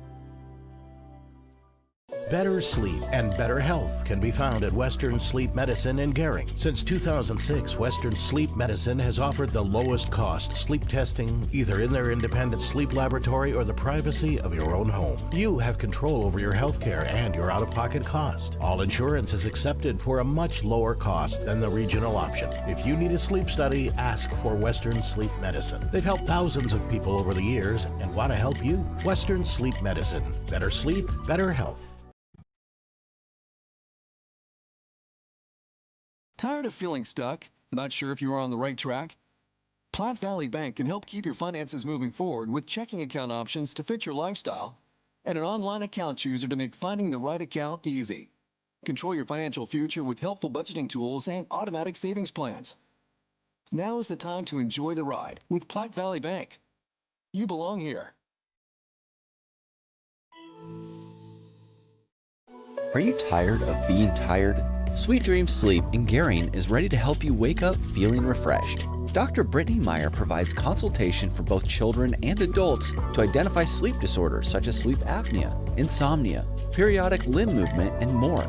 Better sleep and better health can be found at Western Sleep Medicine in Gering. Since 2006, Western Sleep Medicine has offered the lowest cost sleep testing, either in their independent sleep laboratory or the privacy of your own home. You have control over your health care and your out-of-pocket cost. All insurance is accepted for a much lower cost than the regional option. If you need a sleep study, ask for Western Sleep Medicine. They've helped thousands of people over the years and want to help you. Western Sleep Medicine. Better sleep, better health. Tired of feeling stuck? Not sure if you are on the right track? Platte Valley Bank can help keep your finances moving forward with checking account options to fit your lifestyle and an online account chooser to make finding the right account easy. Control your financial future with helpful budgeting tools and automatic savings plans. Now is the time to enjoy the ride with Platte Valley Bank. You belong here. Are you tired of being tired? Sweet Dream Sleep in Gering is ready to help you wake up feeling refreshed. Dr. Brittany Meyer provides consultation for both children and adults to identify sleep disorders such as sleep apnea, insomnia, periodic limb movement, and more.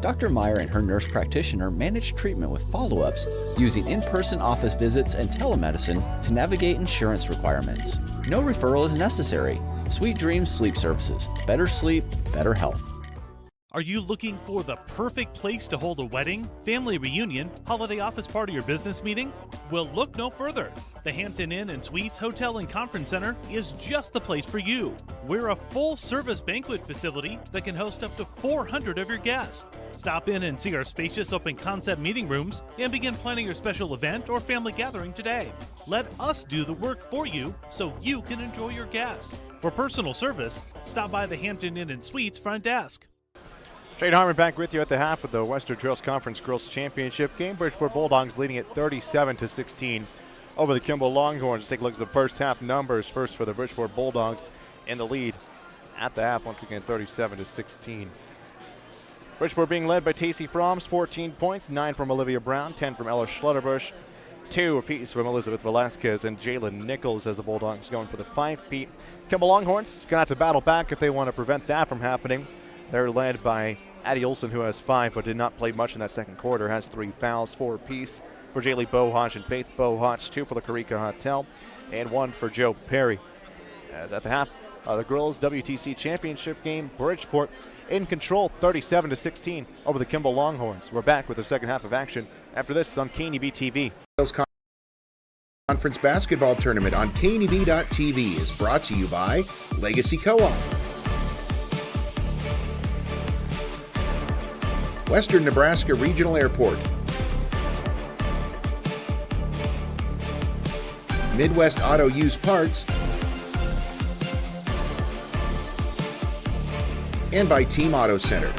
Dr. Meyer and her nurse practitioner manage treatment with follow-ups using in-person office visits and telemedicine to navigate insurance requirements. No referral is necessary. Sweet Dream Sleep Services. Better sleep, better health. Are you looking for the perfect place to hold a wedding, family reunion, holiday office party, or business meeting? Well, look no further. The Hampton Inn and Suites Hotel and Conference Center is just the place for you. We're a full-service banquet facility that can host up to 400 of your guests. Stop in and see our spacious open-concept meeting rooms and begin planning your special event or family gathering today. Let us do the work for you so you can enjoy your guests. For personal service, stop by the Hampton Inn and Suites front desk. Shane Harmon back with you at the half of the Western Trails Conference Girls Championship game. Bridgeport Bulldogs leading at 37-16 over the Kimball Longhorns. Let's take a look at the first half numbers. First for the Bridgeport Bulldogs in the lead at the half, once again 37-16. Bridgeport being led by Tacey Froms, 14 points, 9 from Olivia Brown, 10 from Ella Schlutterbush, 2 apiece from Elizabeth Velasquez and Jalen Nichols as the Bulldogs going for the 5-peat. Kimball Longhorns going to have to battle back if they want to prevent that from happening. They're led by Addie Olson, who has 5 but did not play much in that second quarter, has 3 fouls, 4 apiece for Jaylee Bohotch and Faith Bohotch, 2 for the Carica Hotel, and 1 for Joe Perry. As at the half of the girls' WTC Championship game, Bridgeport in control, 37-16 over the Kimball Longhorns. We're back with the second half of action after this on KNEB TV. Conference Basketball Tournament on KNEB.TV is brought to you by Legacy Co-op, Western Nebraska Regional Airport, Midwest Auto Used Parts, and by Team Auto Center.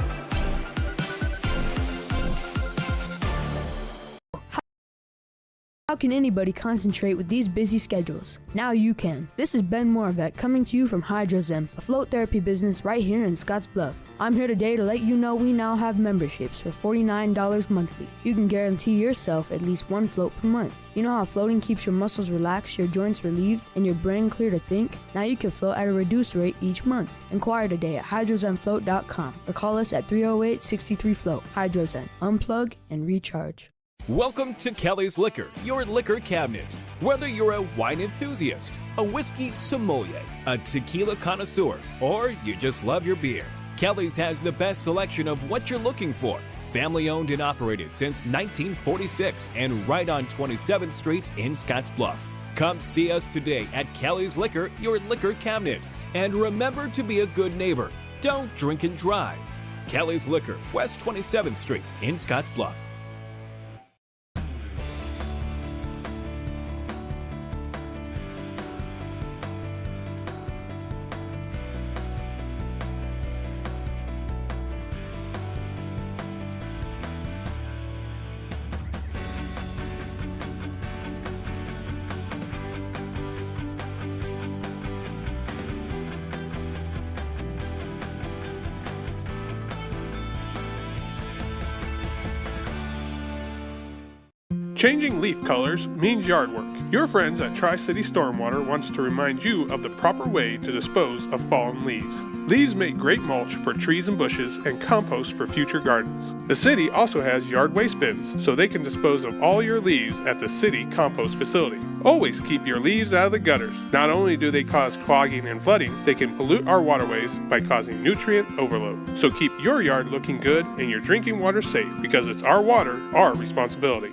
How can anybody concentrate with these busy schedules? Now you can. This is Ben Moravec coming to you from Hydrozen, a float therapy business right here in Scottsbluff. I'm here today to let you know we now have memberships for $49 monthly. You can guarantee yourself at least 1 float per month. You know how floating keeps your muscles relaxed, your joints relieved, and your brain clear to think? Now you can float at a reduced rate each month. Inquire today at hydrozenfloat.com or call us at 308-63-FLOAT. Hydrozen. Unplug and recharge. Welcome to Kelly's Liquor, your liquor cabinet. Whether you're a wine enthusiast, a whiskey sommelier, a tequila connoisseur, or you just love your beer, Kelly's has the best selection of what you're looking for. Family owned and operated since 1946 and right on 27th Street in Scottsbluff. Come see us today at Kelly's Liquor, your liquor cabinet. And remember to be a good neighbor. Don't drink and drive. Kelly's Liquor, West 27th Street in Scottsbluff. Changing leaf colors means yard work. Your friends at Tri-City Stormwater wants to remind you of the proper way to dispose of fallen leaves. Leaves make great mulch for trees and bushes and compost for future gardens. The city also has yard waste bins, so they can dispose of all your leaves at the city compost facility. Always keep your leaves out of the gutters. Not only do they cause clogging and flooding, they can pollute our waterways by causing nutrient overload. So keep your yard looking good and your drinking water safe, because it's our water, our responsibility.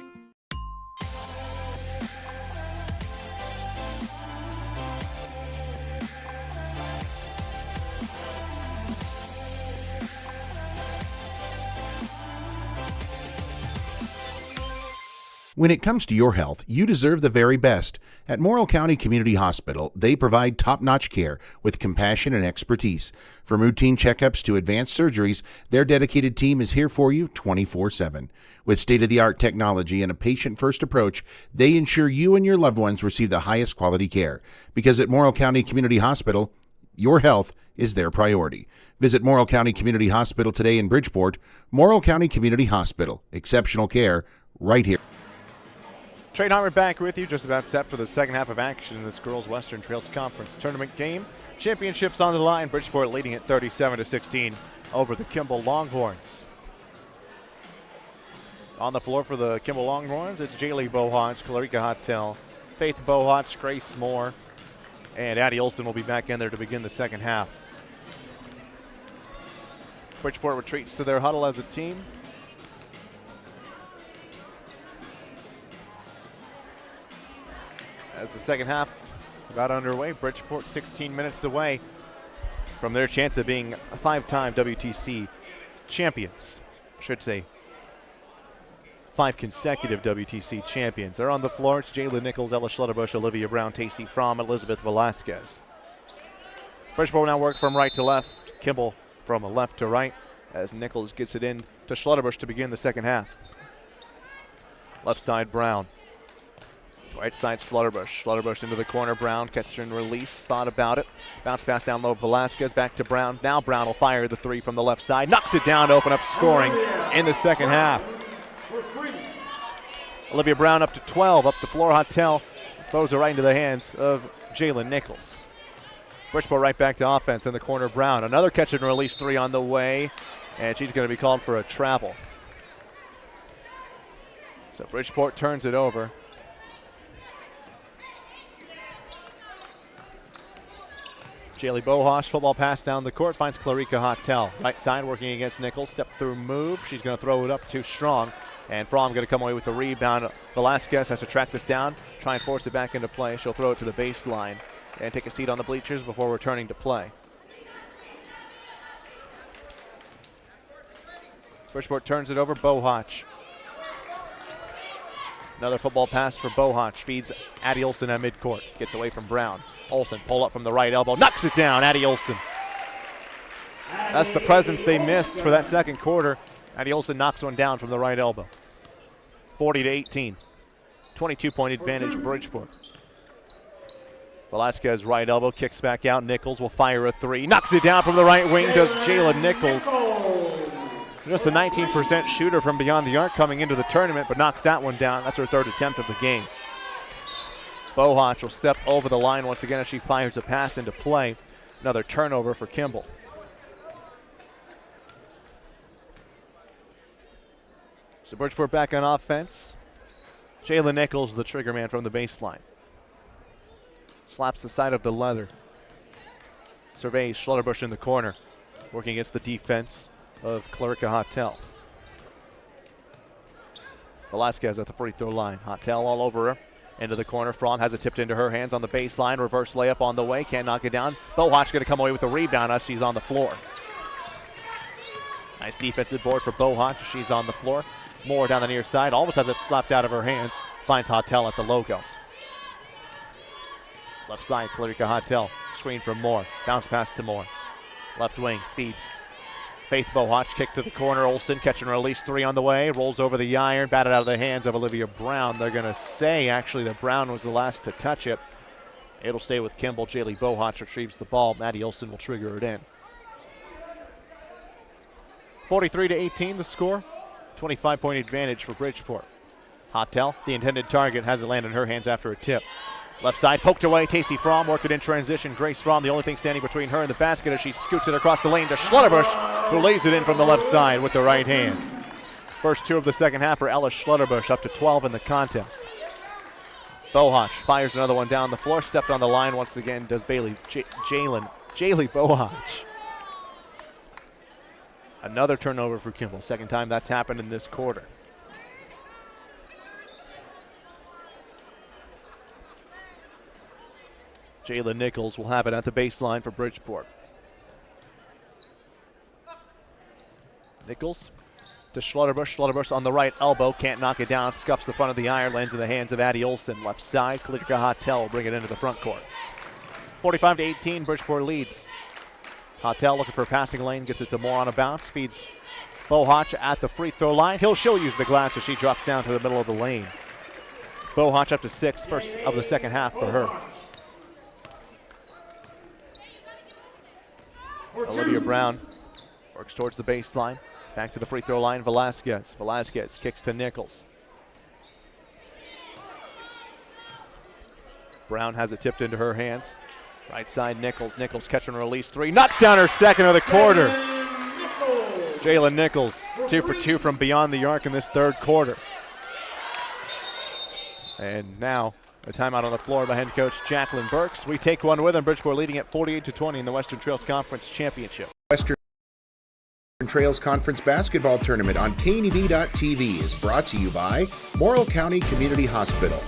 When it comes to your health, you deserve the very best. At Morrill County Community Hospital, they provide top-notch care with compassion and expertise. From routine checkups to advanced surgeries, their dedicated team is here for you 24/7. With state-of-the-art technology and a patient-first approach, they ensure you and your loved ones receive the highest quality care. Because at Morrill County Community Hospital, your health is their priority. Visit Morrill County Community Hospital today in Bridgeport. Morrill County Community Hospital. Exceptional care right here. Trey Harmer back with you, just about set for the second half of action in this Girls Western Trails Conference tournament game. Championships on the line, Bridgeport leading at 37-16 over the Kimball Longhorns. On the floor for the Kimball Longhorns, it's Jaylee Bohotch, Carica Hotel, Faith Bohotch, Grace Moore, and Addie Olson will be back in there to begin the second half. Bridgeport retreats to their huddle as a team. As the second half got underway, Bridgeport 16 minutes away from their chance of being a 5-time WTC champions. I should say 5 consecutive WTC champions. They're on the floor. It's Jayla Nichols, Ella Schlutterbush, Olivia Brown, Tacey Fromm, Elizabeth Velasquez. Bridgeport now work from right to left. Kimball from left to right as Nichols gets it in to Schlutterbush to begin the second half. Left side, Brown. Right side, Schlutterbush. Schlutterbush into the corner. Brown, catch and release. Thought about it. Bounce pass down low. Velasquez back to Brown. Now Brown will fire the three from the left side. Knocks it down to open up scoring in the second half. Olivia Brown up to 12. Up the floor, Hotel. Throws it right into the hands of Jalen Nichols. Bridgeport right back to offense in the corner. Brown. Another catch and release three on the way. And she's going to be called for a travel. So Bridgeport turns it over. Jaylee Bohosh, football pass down the court, finds Clarica Hotel. Right side working against Nichols, step through move. She's going to throw it up too strong. And Fromm going to come away with the rebound. Velasquez has to track this down, try and force it back into play. She'll throw it to the baseline and take a seat on the bleachers before returning to play. Bridgeport turns it over, Bohosh. Another football pass for Bohosh, feeds Addie Olson at midcourt, gets away from Brown. Olson pull up from the right elbow, knocks it down, Addie Olson. That's the presence they missed for that second quarter. Addie Olson knocks one down from the right elbow. 40-18, 22-point advantage Bridgeport. Velasquez right elbow, kicks back out, Nichols will fire a three, knocks it down from the right wing, does Jayla Nichols. Just a 19% shooter from beyond the arc coming into the tournament, but knocks that one down. That's her third attempt of the game. Bohosh will step over the line once again as she fires a pass into play. Another turnover for Kimball. So Bridgeport back on offense. Jayla Nichols, the trigger man from the baseline. Slaps the side of the leather. Surveys Schlutterbush in the corner, working against the defense of Clarica Hotel. Velasquez at the free throw line. Hotel all over her. Into the corner. Fromm has it tipped into her hands on the baseline. Reverse layup on the way. Can't knock it down. Bohosh going to come away with the rebound as she's on the floor. Nice defensive board for Bohosh. She's on the floor. Moore down the near side. Almost has it slapped out of her hands. Finds Hotel at the logo. Left side, Clarica Hotel. Screen from Moore. Bounce pass to Moore. Left wing, feeds. Faith Bohosh, kick to the corner. Olson, catch and release three on the way. Rolls over the iron, batted out of the hands of Olivia Brown. They're going to say, actually, that Brown was the last to touch it. It'll stay with Kimball. Jaylee Bohosh retrieves the ball. Maddie Olson will trigger it in. 43-18 the score. 25-point advantage for Bridgeport. Hotel, the intended target, has it land in her hands after a tip. Left side, poked away. Tacey Fromm worked it in transition. Grace Fromm, the only thing standing between her and the basket as she scoots it across the lane to Schlutterbush, who lays it in from the left side with the right hand. First two of the second half for Ella Schlutterbush, up to 12 in the contest. Bohosh fires another one down the floor. Stepped on the line once again, does Jaylee Bohosh. Another turnover for Kimball. Second time that's happened in this quarter. Jayla Nichols will have it at the baseline for Bridgeport. Nichols to Schlutterbush. Schlutterbush on the right elbow. Can't knock it down. Scuffs the front of the iron. Lands in the hands of Addie Olson. Left side. Clarica Hotel will bring it into the front court. 45-18. Bridgeport leads. Hotel looking for a passing lane. Gets it to Moore on a bounce. Feeds Bohosh at the free throw line. She'll use the glass as she drops down to the middle of the lane. Bohosh up to 6. First of the second half for her. Olivia Brown works towards the baseline. Back to the free throw line, Velasquez. Velasquez kicks to Nichols. Brown has it tipped into her hands. Right side, Nichols. Nichols catch and release three. Knocks down her second of the quarter. Jayla Nichols, 2 for 2 from beyond the arc in this third quarter. And now a timeout on the floor by head coach Jacqueline Burks. We take one with them. Bridgeport leading at 48-20 in the Western Trails Conference Championship. Western Trails Conference Basketball Tournament on KNEB.TV is brought to you by Morrill County Community Hospital,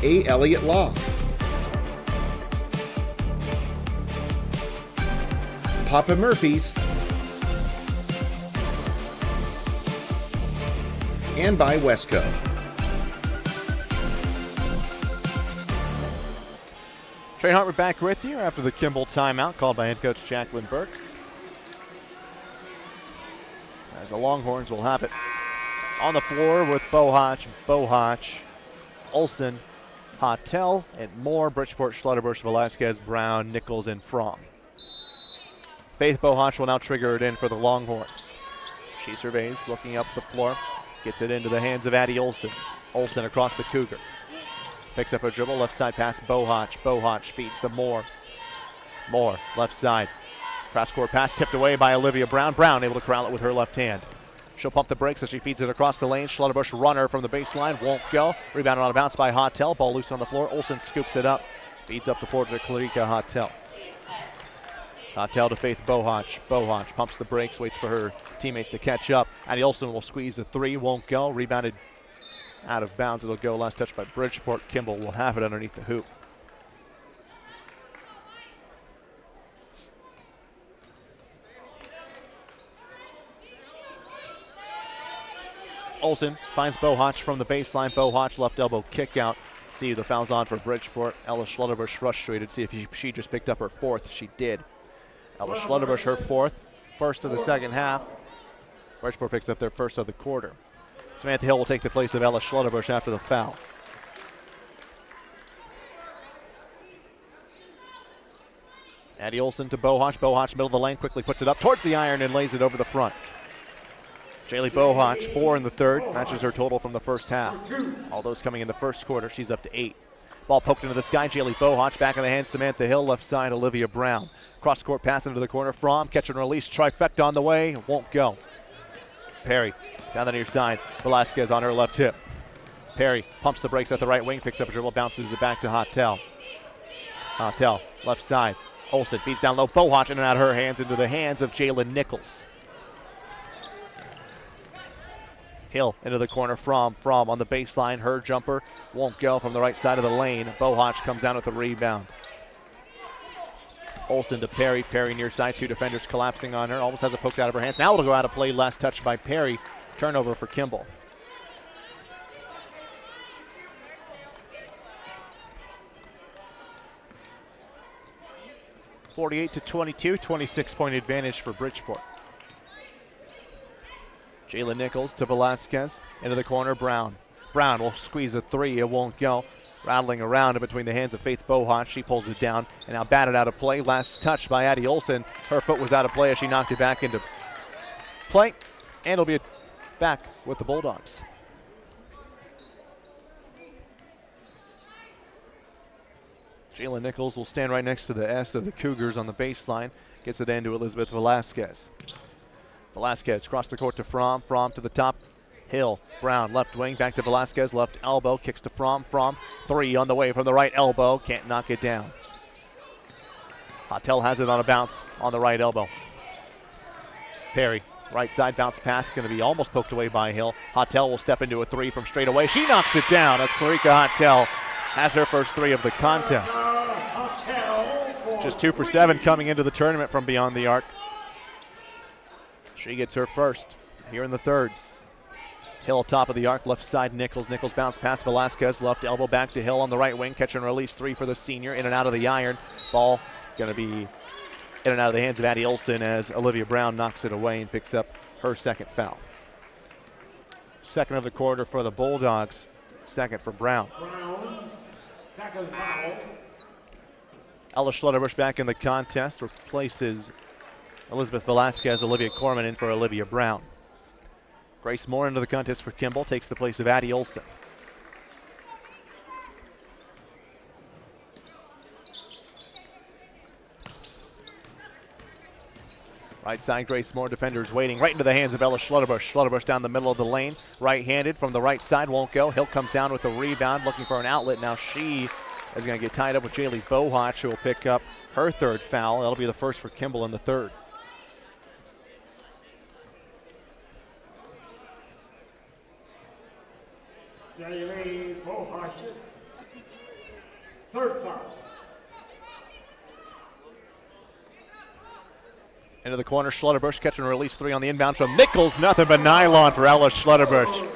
A. Elliott Law, Papa Murphy's, and by Wesco. Trey Hartman back with you after the Kimball timeout called by head coach Jacqueline Burks. As the Longhorns will have it on the floor with Bohach, Olsen, Hotel, and Moore, Bridgeport, Schlutterbush, Velasquez, Brown, Nichols, and Fromm. Faith Bohach will now trigger it in for the Longhorns. She surveys, looking up the floor, gets it into the hands of Addie Olsen. Olsen across the Cougar. Picks up a dribble, left side pass, Bohach. Bohach feeds to Moore. Moore, left side. Cross-court pass tipped away by Olivia Brown. Brown able to corral it with her left hand. She'll pump the brakes as she feeds it across the lane. Schlutterbush runner from the baseline, won't go. Rebounded on a bounce by Hotel. Ball loose on the floor. Olsen scoops it up. Feeds up the floor to Clarika Hotel. Hotel to Faith Bohach. Bohach pumps the brakes, waits for her teammates to catch up. Addie Olsen will squeeze the three, won't go. Rebounded out of bounds. It'll go. Last touch by Bridgeport. Kimball will have it underneath the hoop. Olsen finds Bohach from the baseline. Bohach left elbow kick out. See the foul's on for Bridgeport. Ella Schlutterbush frustrated. See if she just picked up her fourth. She did. Ella Schlutterbush her fourth. First of the second half. Bridgeport picks up their first of the quarter. Samantha Hill will take the place of Ella Schlutterbush after the foul. Addie Olsen to Bohach. Bohach middle of the lane, quickly puts it up towards the iron and lays it over the front. Jaylee Bohach, 4 in the third, matches her total from the first half. All those coming in the first quarter, she's up to 8. Ball poked into the sky, Jaylee Bohach, back in the hands, Samantha Hill, left side, Olivia Brown. Cross-court pass into the corner, Fromm, catch and release, trifecta on the way, won't go. Perry, down the near side, Velasquez on her left hip. Perry pumps the brakes at the right wing, picks up a dribble, bounces it back to Hotel. Hotel, left side, Olsen feeds down low, Bohach in and out of her hands, into the hands of Jalen Nichols. Hill into the corner, Fromm on the baseline, her jumper won't go from the right side of the lane. Bohach comes down with the rebound. Olsen to Perry, Perry near side, 2 defenders collapsing on her, almost has it poked out of her hands. Now it'll go out of play, last touch by Perry, turnover for Kimball. (48-22), 26-point advantage for Bridgeport. Jaylen Nichols to Velasquez, into the corner, Brown. Brown will squeeze a three, it won't go. Rattling around in between the hands of Faith Bohach, she pulls it down and now batted out of play. Last touch by Addie Olsen. Her foot was out of play as she knocked it back into play, and it'll be back with the Bulldogs. Jaylen Nichols will stand right next to the S of the Cougars on the baseline. Gets it in to Elizabeth Velasquez. Velasquez cross the court to Fromm. Fromm to the top. Hill, Brown, left wing, back to Velasquez, left elbow, kicks to Fromm. Fromm, three on the way from the right elbow, can't knock it down. Hotel has it on a bounce on the right elbow. Perry, right side bounce pass, going to be almost poked away by Hill. Hotel will step into a three from straight away. She knocks it down as Clarika Hotel has her first three of the contest. Just 2 for 7 coming into the tournament from beyond the arc. She gets her first here in the third. Hill top of the arc, left side Nichols. Nichols bounce pass Velasquez, left elbow back to Hill on the right wing. Catch and release three for the senior, in and out of the iron. Ball going to be in and out of the hands of Addie Olsen as Olivia Brown knocks it away and picks up her second foul. Second of the quarter for the Bulldogs, second for Brown. Second foul. Ella Schlutterbush back in the contest, replaces Elizabeth Velasquez. Olivia Corman in for Olivia Brown. Grace Moore into the contest for Kimball, takes the place of Addie Olsen. Right side, Grace Moore, defenders waiting right into the hands of Ella Schlutterbush. Schlutterbush down the middle of the lane, right-handed from the right side, won't go. Hill comes down with the rebound, looking for an outlet. Now she is going to get tied up with Jaylee Bohach, who will pick up her third foul. That'll be the first for Kimball in the third. Jaylee Bohach, third foul. Into the corner, Schlotterbush catch and release three on the inbound from Nichols. Nothing but nylon for Ella Schlotterbush.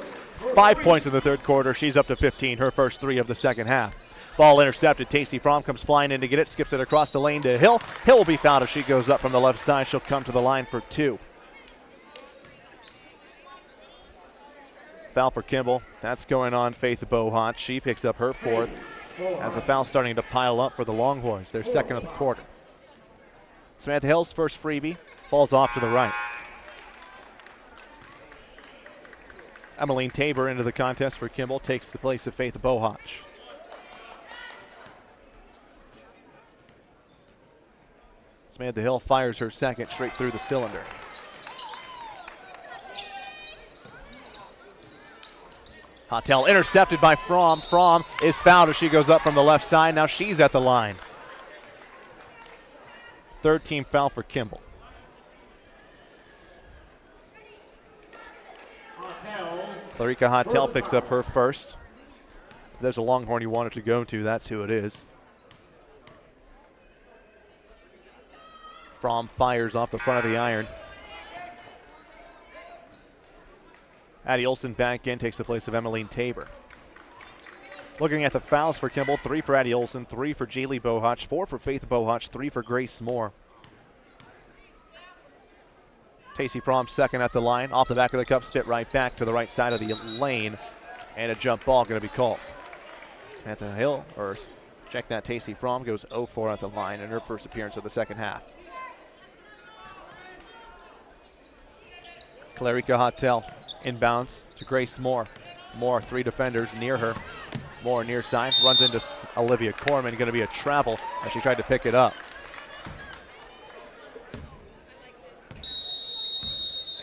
5 points in the third quarter. She's up to 15, her first three of the second half. Ball intercepted. Tacey Fromm comes flying in to get it, skips it across the lane to Hill. Hill will be fouled as she goes up from the left side. She'll come to the line for two. Foul for Kimball. That's going on Faith Bohant. She picks up her fourth as the foul starting to pile up for the Longhorns. Their second of the quarter. Samantha Hill's first freebie falls off to the right. Emmeline Tabor into the contest for Kimball, takes the place of Faith Bohach. Samantha Hill fires her second straight through the cylinder. Hotel intercepted by Fromm. Fromm is fouled as she goes up from the left side. Now she's at the line. Third team foul for Kimball. Clarica Hotel picks up her first. If there's a Longhorn you wanted to go to, that's who it is. Fromm fires off the front of the iron. Addie Olson back in, takes the place of Emmeline Tabor. Looking at the fouls for Kimball, 3 for Addie Olson, 3 for Jaylee Bohach, 4 for Faith Bohach, 3 for Grace Moore. Tacey Fromm second at the line, off the back of the cup, spit right back to the right side of the lane, and a jump ball going to be called. Samantha Hill, or check that, Tacey Fromm goes 0-4 at the line in her first appearance of the second half. Clarica Hotel inbounds to Grace Moore. Moore, 3 defenders near her. Moore near side, runs into Olivia Corman, going to be a travel as she tried to pick it up.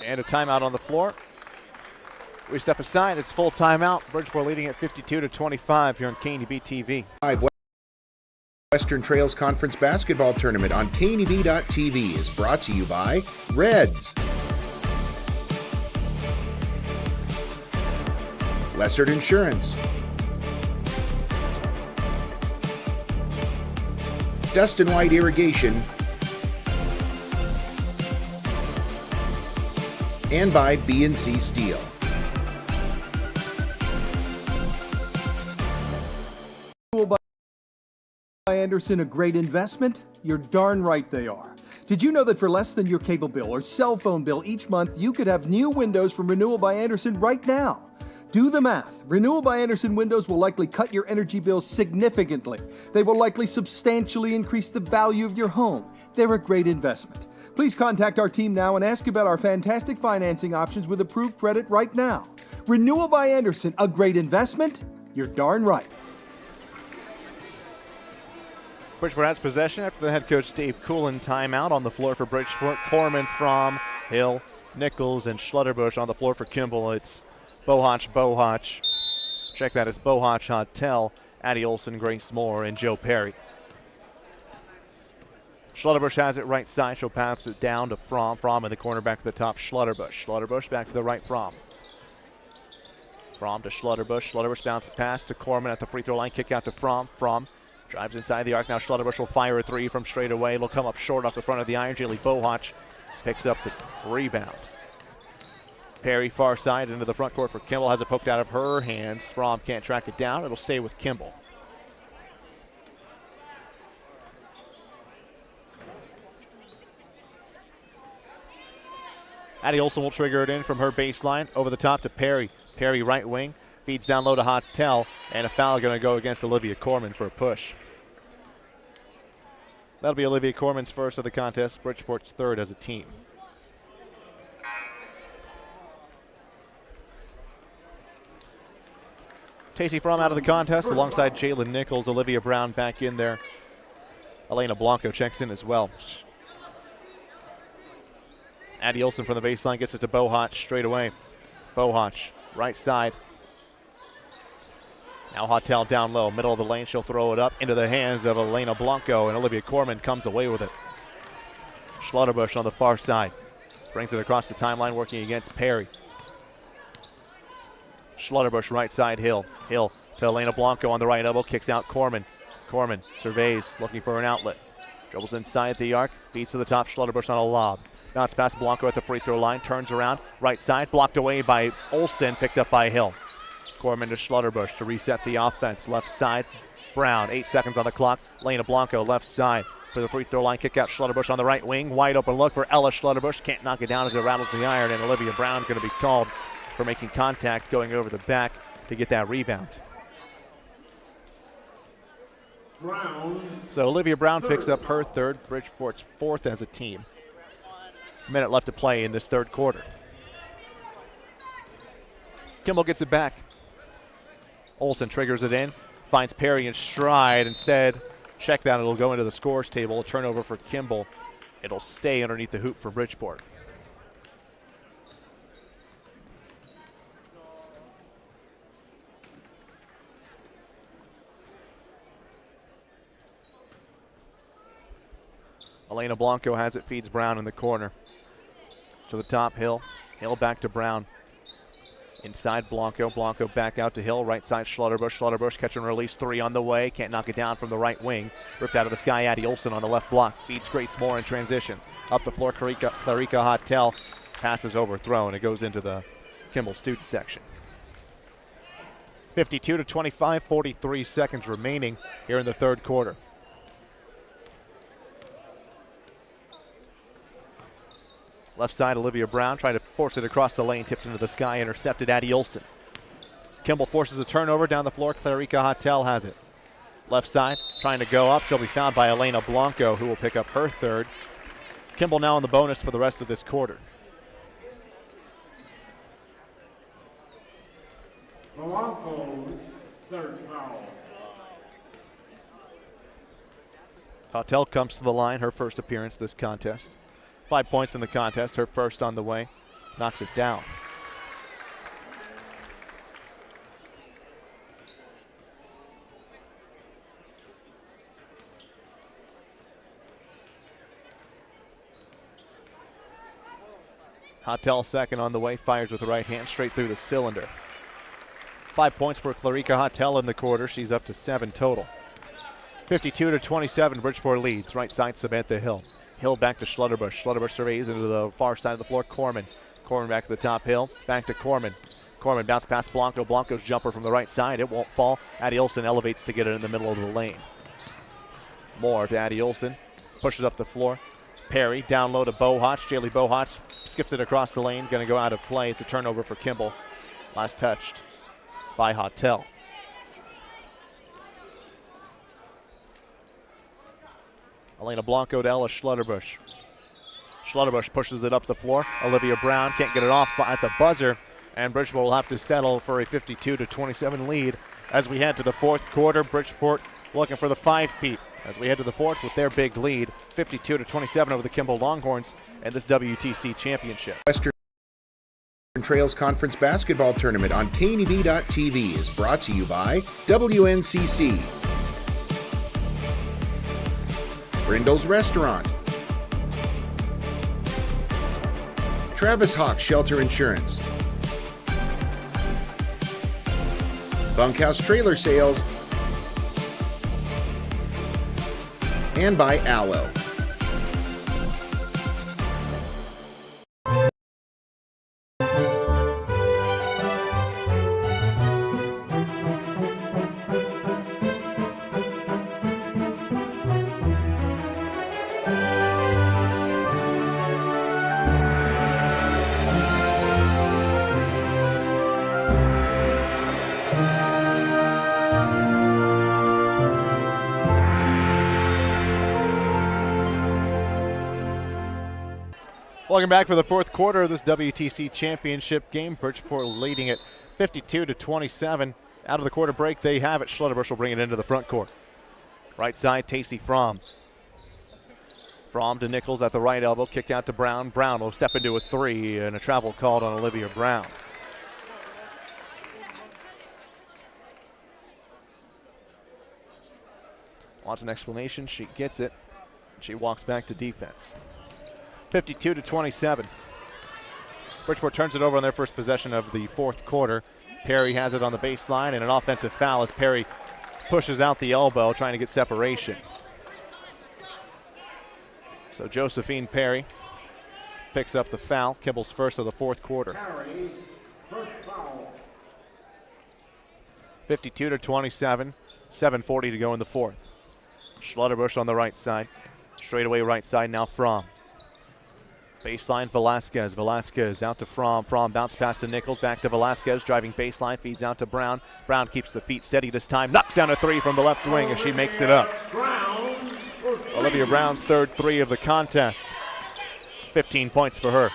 And a timeout on the floor. We step aside, it's full timeout. Bridgeport leading at 52-25 here on KNEB TV. Western Trails Conference Basketball Tournament on KNEB.TV is brought to you by Reds, Lessard Insurance, Dustin White Irrigation, and by B&C Steel. By Anderson, a great investment? You're darn right they are. Did you know that for less than your cable bill or cell phone bill each month, you could have new windows from Renewal by Anderson right now? Do the math. Renewal by Anderson windows will likely cut your energy bills significantly. They will likely substantially increase the value of your home. They're a great investment. Please contact our team now and ask about our fantastic financing options with approved credit right now. Renewal by Anderson, a great investment? You're darn right. Bridgeport has possession after the head coach Dave Coolin timeout on the floor for Bridgeport. Corman, Fromm, Hill, Nichols, and Schlotterbush on the floor for Kimball. It's Bohach. Check that, it's Bohach Hotel, Addie Olson, Grace Moore, and Joe Perry. Schlotterbush has it right side. She'll pass it down to Fromm. Fromm in the corner back to the top, Schlotterbush. Schlotterbush back to the right, Fromm. Fromm to Schlotterbush. Schlotterbush bounce pass to Corman at the free throw line. Kick out to Fromm. Fromm drives inside the arc. Now Schlotterbush will fire a three from straight away. It'll come up short off the front of the iron. Jaylee Bohach picks up the rebound. Perry far side into the front court for Kimball. Has it poked out of her hands. Fromm can't track it down. It'll stay with Kimball. Addie Olson will trigger it in from her baseline. Over the top to Perry. Perry right wing. Feeds down low to Hotel. And a foul going to go against Olivia Corman for a push. That'll be Olivia Corman's first of the contest. Bridgeport's third as a team. Tacey Fromm out of the contest alongside Jalen Nichols. Olivia Brown back in there. Elena Blanco checks in as well. Addie Olson from the baseline gets it to Bohach straight away. Bohach, right side. Now Hautel down low, middle of the lane. She'll throw it up into the hands of Elena Blanco, and Olivia Corman comes away with it. Schlotterbush on the far side. Brings it across the timeline, working against Perry. Schlotterbush right side, Hill. Hill to Elena Blanco on the right elbow, kicks out Corman. Corman surveys, looking for an outlet. Dribbles inside the arc, feeds to the top, Schlotterbush on a lob. Bounce past Blanco at the free throw line, turns around, right side, blocked away by Olsen, picked up by Hill. Corman to Schlotterbush to reset the offense. Left side, Brown, 8 seconds on the clock. Elena Blanco left side for the free throw line, kick out Schlotterbush on the right wing. Wide open look for Ella Schlotterbush, can't knock it down as it rattles the iron, and Olivia Brown going to be called for making contact, going over the back to get that rebound. So Olivia Brown picks up her third, Bridgeport's fourth as a team. A minute left to play in this third quarter. Kimball gets it back. Olsen triggers it in, finds Perry in stride. Instead, check that, it'll go into the scores table. A turnover for Kimball. It'll stay underneath the hoop for Bridgeport. Elena Blanco has it, feeds Brown in the corner. To the top, Hill. Hill back to Brown. Inside Blanco. Blanco back out to Hill. Right side, Schlotterbush. Schlotterbush catch and release, three on the way. Can't knock it down from the right wing. Ripped out of the sky, Addie Olsen on the left block. Feeds Grace Moore in transition. Up the floor, Clarica Hautel. Passes overthrown. It goes into the Kimball student section. 52-25, 43 seconds remaining here in the third quarter. Left side, Olivia Brown trying to force it across the lane, tipped into the sky, intercepted Addie Olsen. Kimball forces a turnover down the floor. Clarica Hautel has it. Left side, trying to go up. She'll be found by Elena Blanco, who will pick up her third. Kimball now on the bonus for the rest of this quarter. Blanco's third foul. Hautel comes to the line, her first appearance this contest. 5 points in the contest, her first on the way. Knocks it down. Hautel second on the way, fires with the right hand straight through the cylinder. 5 points for Clarica Hautel in the quarter. She's up to 7 total. 52-27, Bridgeport leads. Right side, Samantha Hill. Hill back to Schlotterbush. Schlotterbush surveys into the far side of the floor. Corman. Corman back to the top. Hill. Back to Corman. Corman bounce past Blanco. Blanco's jumper from the right side. It won't fall. Addie Olsen elevates to get it in the middle of the lane. Moore to Addie Olsen. Pushes up the floor. Perry down low to Bohotch. Jaylee Bohotch skips it across the lane. Going to go out of play. It's a turnover for Kimball. Last touched by Hautel. Elena Blanco to Ella Schlotterbush. Schlotterbush pushes it up the floor. Olivia Brown can't get it off at the buzzer, and Bridgeport will have to settle for a 52-27 lead as we head to the fourth quarter. Bridgeport looking for the 5-peat as we head to the fourth with their big lead, 52-27 over the Kimball Longhorns in this WTC championship. Western Trails Conference Basketball Tournament on KNEB.TV is brought to you by WNCC, Brindle's Restaurant, Travis Hawk Shelter Insurance, Bunkhouse Trailer Sales, and by Aloe. Welcome back for the fourth quarter of this WTC championship game. Bridgeport leading it 52-27. Out of the quarter break, they have it. Schlotterbush will bring it into the front court. Right side, Tacey Fromm. Fromm to Nichols at the right elbow. Kick out to Brown. Brown will step into a three, and a travel called on Olivia Brown. Wants an explanation. She gets it. She walks back to defense. 52-27. Bridgeport turns it over on their first possession of the fourth quarter. Perry has it on the baseline, and an offensive foul as Perry pushes out the elbow, trying to get separation. So Josephine Perry picks up the foul. Kimball's first of the fourth quarter. 52-27, 7:40 to go in the fourth. Schlotterbush on the right side. Straightaway right side now Fromm. Baseline Velasquez. Velasquez out to Fromm. Fromm bounce pass to Nichols. Back to Velasquez. Driving baseline. Feeds out to Brown. Brown keeps the feet steady this time. Knocks down a three from the left wing as she makes it up. Olivia Brown's third three of the contest. 15 points for her.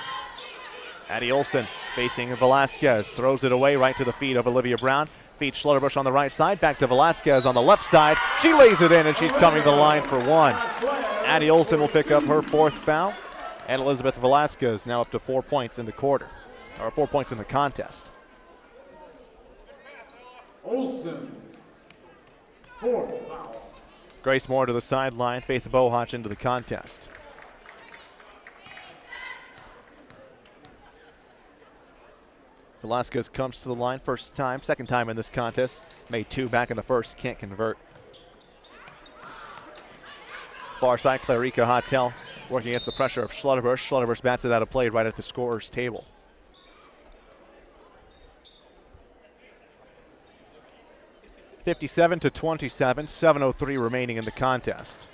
Addie Olson facing Velasquez. Throws it away right to the feet of Olivia Brown. Feeds Schlotterbush on the right side. Back to Velasquez on the left side. She lays it in and she's coming to the line for one. Addie Olson will pick up her fourth foul. And Elizabeth Velasquez now up to 4 points in the quarter, or 4 points in the contest. Olsen, fourth foul. Grace Moore to the sideline, Faith Bohotch into the contest. Velasquez comes to the line first time, second time in this contest. Made two back in the first, can't convert. Far side, Clarica Hotel working against the pressure of Schlotterbush. Schlotterbush bats it out of play right at the scorer's table. (57-27), 7:03 remaining in the contest.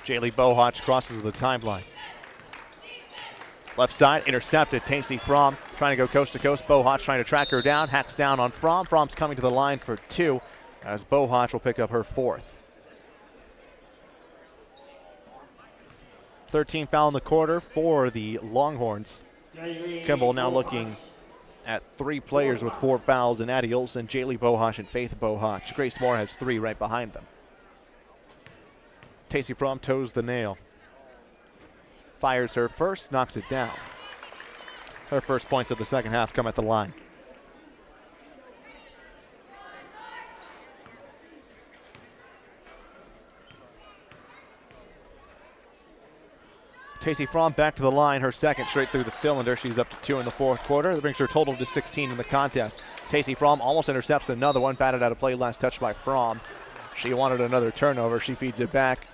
Jaylee Bohotch crosses the timeline. Left side, intercepted. Tacey Fromm trying to go coast to coast. Bohotch trying to track her down. Hacks down on Fromm. Fromm's coming to the line for two as Bohotch will pick up her fourth. 13 foul in the quarter for the Longhorns. Kimball now looking at three players with 4 fouls, and Addie Olson, Jaylee Bohotch, and Faith Bohotch. Grace Moore has 3 right behind them. Tacey Fromm toes the nail. Fires her first, knocks it down. Her first points of the second half come at the line. Tacey Fromm back to the line, her second straight through the cylinder. She's up to 2 in the fourth quarter. That brings her total to 16 in the contest. Tacey Fromm almost intercepts another one, batted out of play, last touch by Fromm. She wanted another turnover. She feeds it back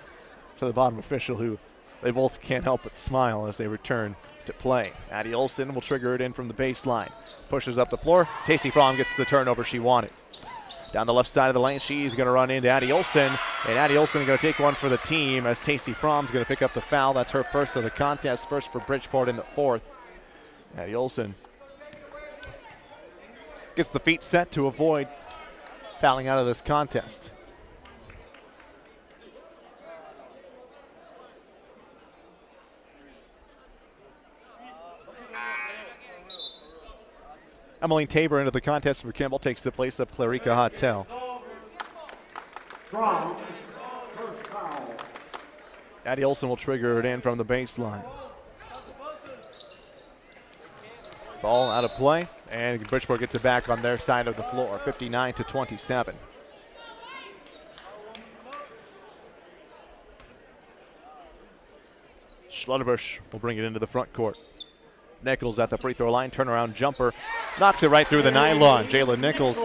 to the bottom official, who they both can't help but smile as they return to play. Addie Olson will trigger it in from the baseline. Pushes up the floor. Tacey Fromm gets the turnover she wanted. Down the left side of the lane, she's going to run into Addie Olson, and Addie Olson is going to take one for the team as Tacey Fromm's going to pick up the foul. That's her first of the contest, first for Bridgeport in the fourth. Addie Olson gets the feet set to avoid fouling out of this contest. Emmeline Tabor into the contest for Kimball, takes the place of Clarica Hotel. Addie Olson will trigger it in from the baseline. Ball out of play, and Bridgeport gets it back on their side of the floor, 59-27. Schlotterbush will bring it into the front court. Nichols at the free throw line, turnaround jumper, knocks it right through the nylon. Jayla Nichols,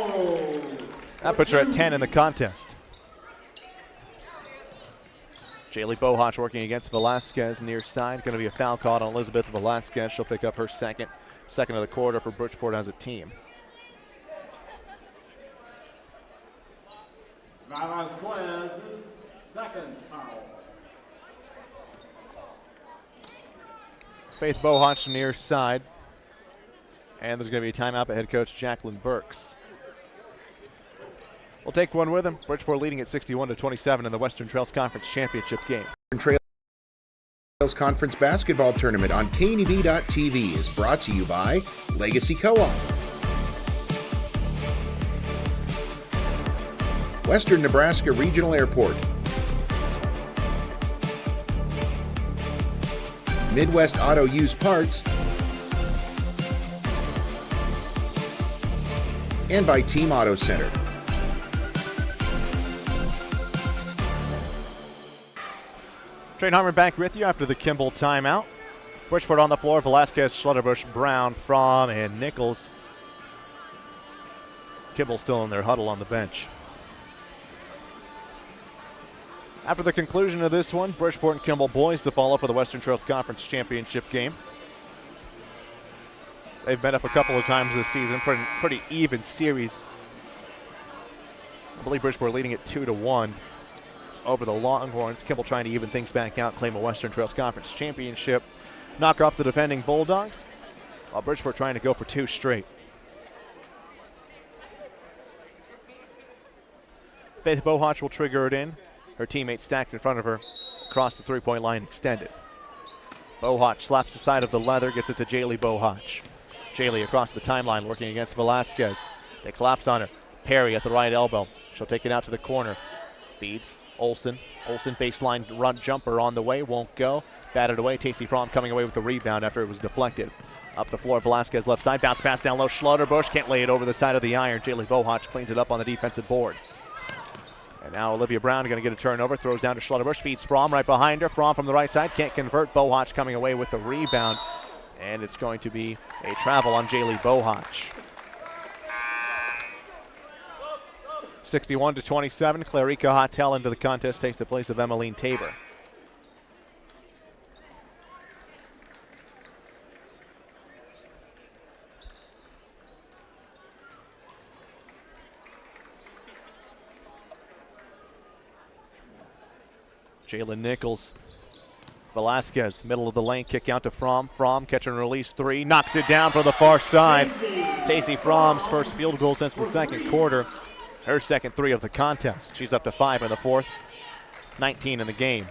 that puts her at 10 in the contest. Jaylee Bohotch working against Velasquez near side. Going to be a foul called on Elizabeth Velasquez. She'll pick up her second of the quarter for Bridgeport as a team. Velasquez's second foul. Faith Bohotch near side. And there's going to be a timeout by head coach Jacqueline Burks. We'll take one with him. Bridgeport leading at 61-27 in the Western Trails Conference Championship game. Trails Conference Basketball Tournament on KNEB.TV is brought to you by Legacy Co-op, Western Nebraska Regional Airport, Midwest Auto Used Parts, and by Team Auto Center. Trey Harmon back with you after the Kimball timeout. Bridgeport on the floor. Velasquez, Schlutterbush, Brown, Fromm, and Nichols. Kimball still in their huddle on the bench. After the conclusion of this one, Bridgeport and Kimball boys to follow for the Western Trails Conference Championship game. They've met up a couple of times this season. Pretty even series. I believe Bridgeport leading it 2-1 over the Longhorns. Kimball trying to even things back out, claim a Western Trails Conference Championship. Knock off the defending Bulldogs, while Bridgeport trying to go for 2 straight. Faith Bohach will trigger it in. Her teammate stacked in front of her, across the three-point line extended. Bohach slaps the side of the leather, gets it to Jaylee Bohach. Jaylee across the timeline working against Velasquez. They collapse on her. Perry at the right elbow. She'll take it out to the corner. Feeds Olsen. Olsen baseline run jumper on the way, won't go. Batted away. Tacey Fromm coming away with the rebound after it was deflected. Up the floor, Velasquez left side. Bounce pass down low. Schlutterbush can't lay it over the side of the iron. Jaylee Bohach cleans it up on the defensive board. And now Olivia Brown going to get a turnover. Throws down to Schlutterbush. Feeds Fromm right behind her. Fromm from the right side. Can't convert. Bohach coming away with the rebound. And it's going to be a travel on Jaylee Bohach. 61-27. Clarica Hotel into the contest takes the place of Emmeline Tabor. Jalen Nichols. Velasquez, middle of the lane, kick out to Fromm. Fromm, catch and release 3, knocks it down from the far side. Tacey Fromm's first field goal since the second quarter. Her second 3 of the contest. She's up to 5 in the fourth, 19 in the game.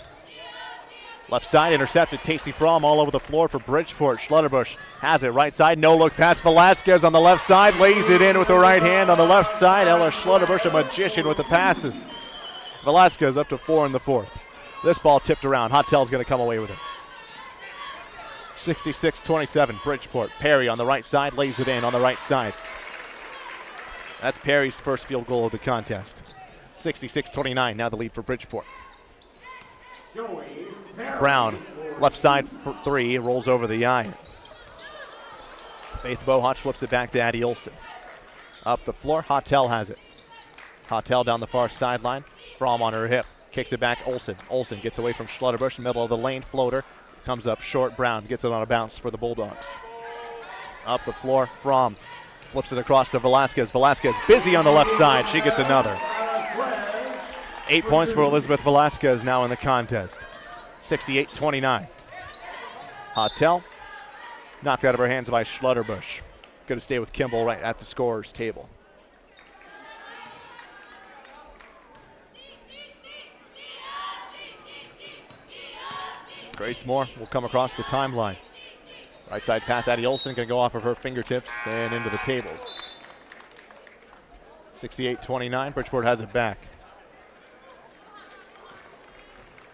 Left side intercepted. Tacey Fromm all over the floor for Bridgeport. Schlutterbush has it right side. No look pass. Velasquez on the left side. Lays it in with the right hand on the left side. Ella Schlutterbush, a magician with the passes. Velasquez up to 4 in the fourth. This ball tipped around. Hotel's going to come away with it. 66-27, Bridgeport. Perry on the right side, lays it in on the right side. That's Perry's first field goal of the contest. 66-29, now the lead for Bridgeport. Brown, left side for 3, rolls over the iron. Faith Bohach flips it back to Addie Olsen. Up the floor, Hotel has it. Hotel down the far sideline. Fromm on her hip. Kicks it back, Olsen. Olsen gets away from Schlutterbush, middle of the lane, floater. Comes up short, Brown gets it on a bounce for the Bulldogs. Up the floor, Fromm flips it across to Velasquez. Velasquez busy on the left side, she gets another. 8 points for Elizabeth Velasquez now in the contest. 68-29. Hotel knocked out of her hands by Schlutterbush. Going to stay with Kimball right at the scorer's table. Grace Moore will come across the timeline. Right side pass, Addie Olsen going to go off of her fingertips and into the tables. 68-29, Bridgeport has it back.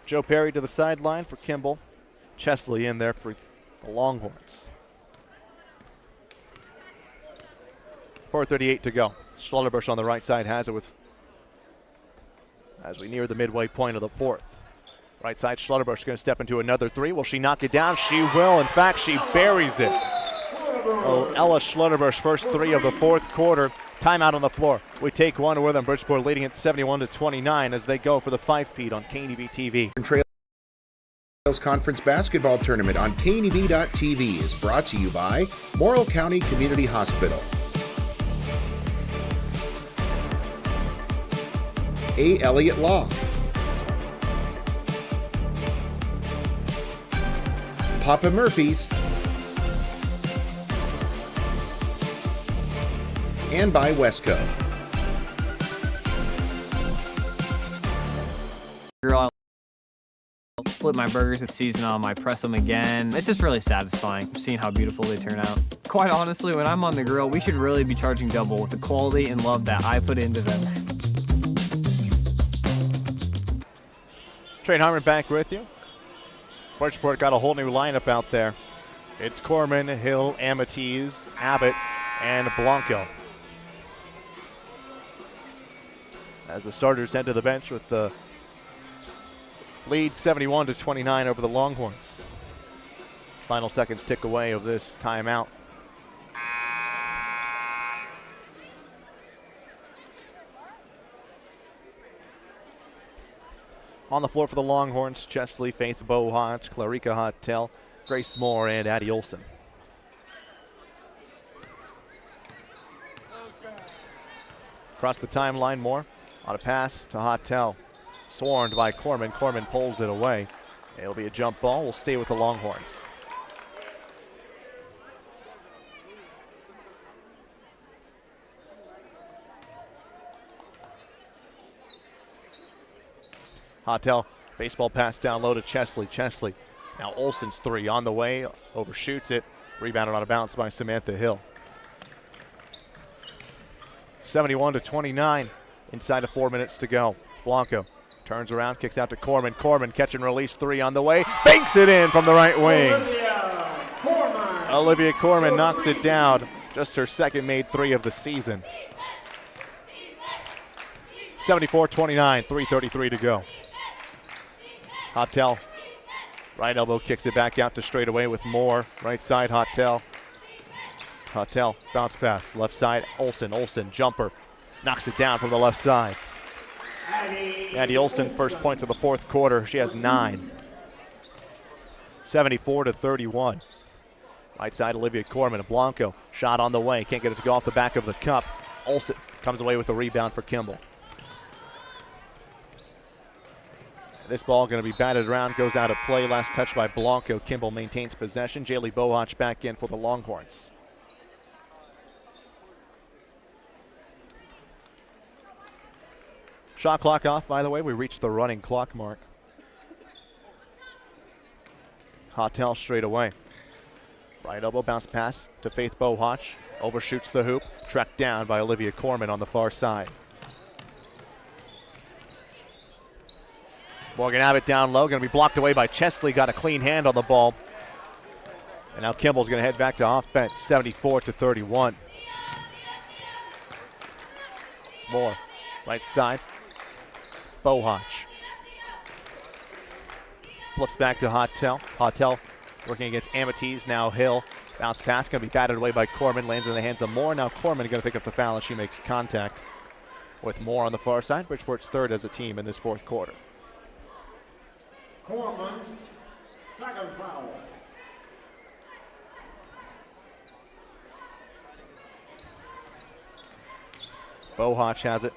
Joe Perry to the sideline for Kimball. Chesley in there for the Longhorns. 4:38 to go. Schlutterbush on the right side has it with as we near the midway point of the fourth. Right side, Schlutterbush going to step into another 3. Will she knock it down? She will. In fact, she buries it. Oh, Ella Schlutterbush, first 3 of the fourth quarter. Timeout on the floor. We take one with them. Bridgeport leading at 71-29 as they go for the 5-peat on KNEB TV. Trails Conference Basketball Tournament on KNEB.TV is brought to you by Morrill County Community Hospital, A. Elliott Law, Papa Murphy's, and by Wesco. I'll flip my burgers and season them. I press them again. It's just really satisfying seeing how beautiful they turn out. Quite honestly, when I'm on the grill, we should really be charging double with the quality and love that I put into them. Trey Harmon back with you. Bridgeport got a whole new lineup out there. It's Corman, Hill, Amatiz, Abbott, and Blanco. As the starters head to the bench with the leads 71-29 over the Longhorns. Final seconds tick away of this timeout. On the floor for the Longhorns, Chesley, Faith Bohach, Clarika Hotel, Grace Moore, and Addie Olson. Across the timeline, Moore on a pass to Hotel. Swarmed by Corman. Corman pulls it away. It'll be a jump ball. We'll stay with the Longhorns. Hotel, baseball pass down low to Chesley. Chesley, now Olsen's three on the way, overshoots it, rebounded on a bounce by Samantha Hill. 71-29, inside of 4 minutes to go. Blanco turns around, kicks out to Corman. Corman, catch and release three on the way, banks it in from the right wing. Olivia Corman knocks it down, just her second made three of the season. 74-29, 3:33 to go. Hotel, right elbow kicks it back out to straightaway with Moore. Right side, Hotel. Hotel, bounce pass, left side, Olsen. Olsen, jumper, knocks it down from the left side. Addie Olsen, first points of the fourth quarter. She has 9. 74-31. Right side, Olivia Corman. Blanco, shot on the way, can't get it to go off the back of the cup. Olsen comes away with the rebound for Kimball. This ball going to be batted around, goes out of play. Last touch by Blanco. Kimball maintains possession. Jaylee Bohach back in for the Longhorns. Shot clock off, by the way. We reached the running clock mark. Hotel straight away. Right elbow bounce pass to Faith Bohach. Overshoots the hoop. Tracked down by Olivia Corman on the far side. Morgan Abbott down low, going to be blocked away by Chesley. Got a clean hand on the ball. And now Kimball's going to head back to offense, 74-31. Moore, right side. Bohach. Flips back to Hotel. Hotel working against Ametise, now Hill. Bounce pass, going to be batted away by Corman, lands in the hands of Moore. Now Corman going to pick up the foul as she makes contact with Moore on the far side. Bridgeport's third as a team in this fourth quarter. Corman, second foul. Bohach has it.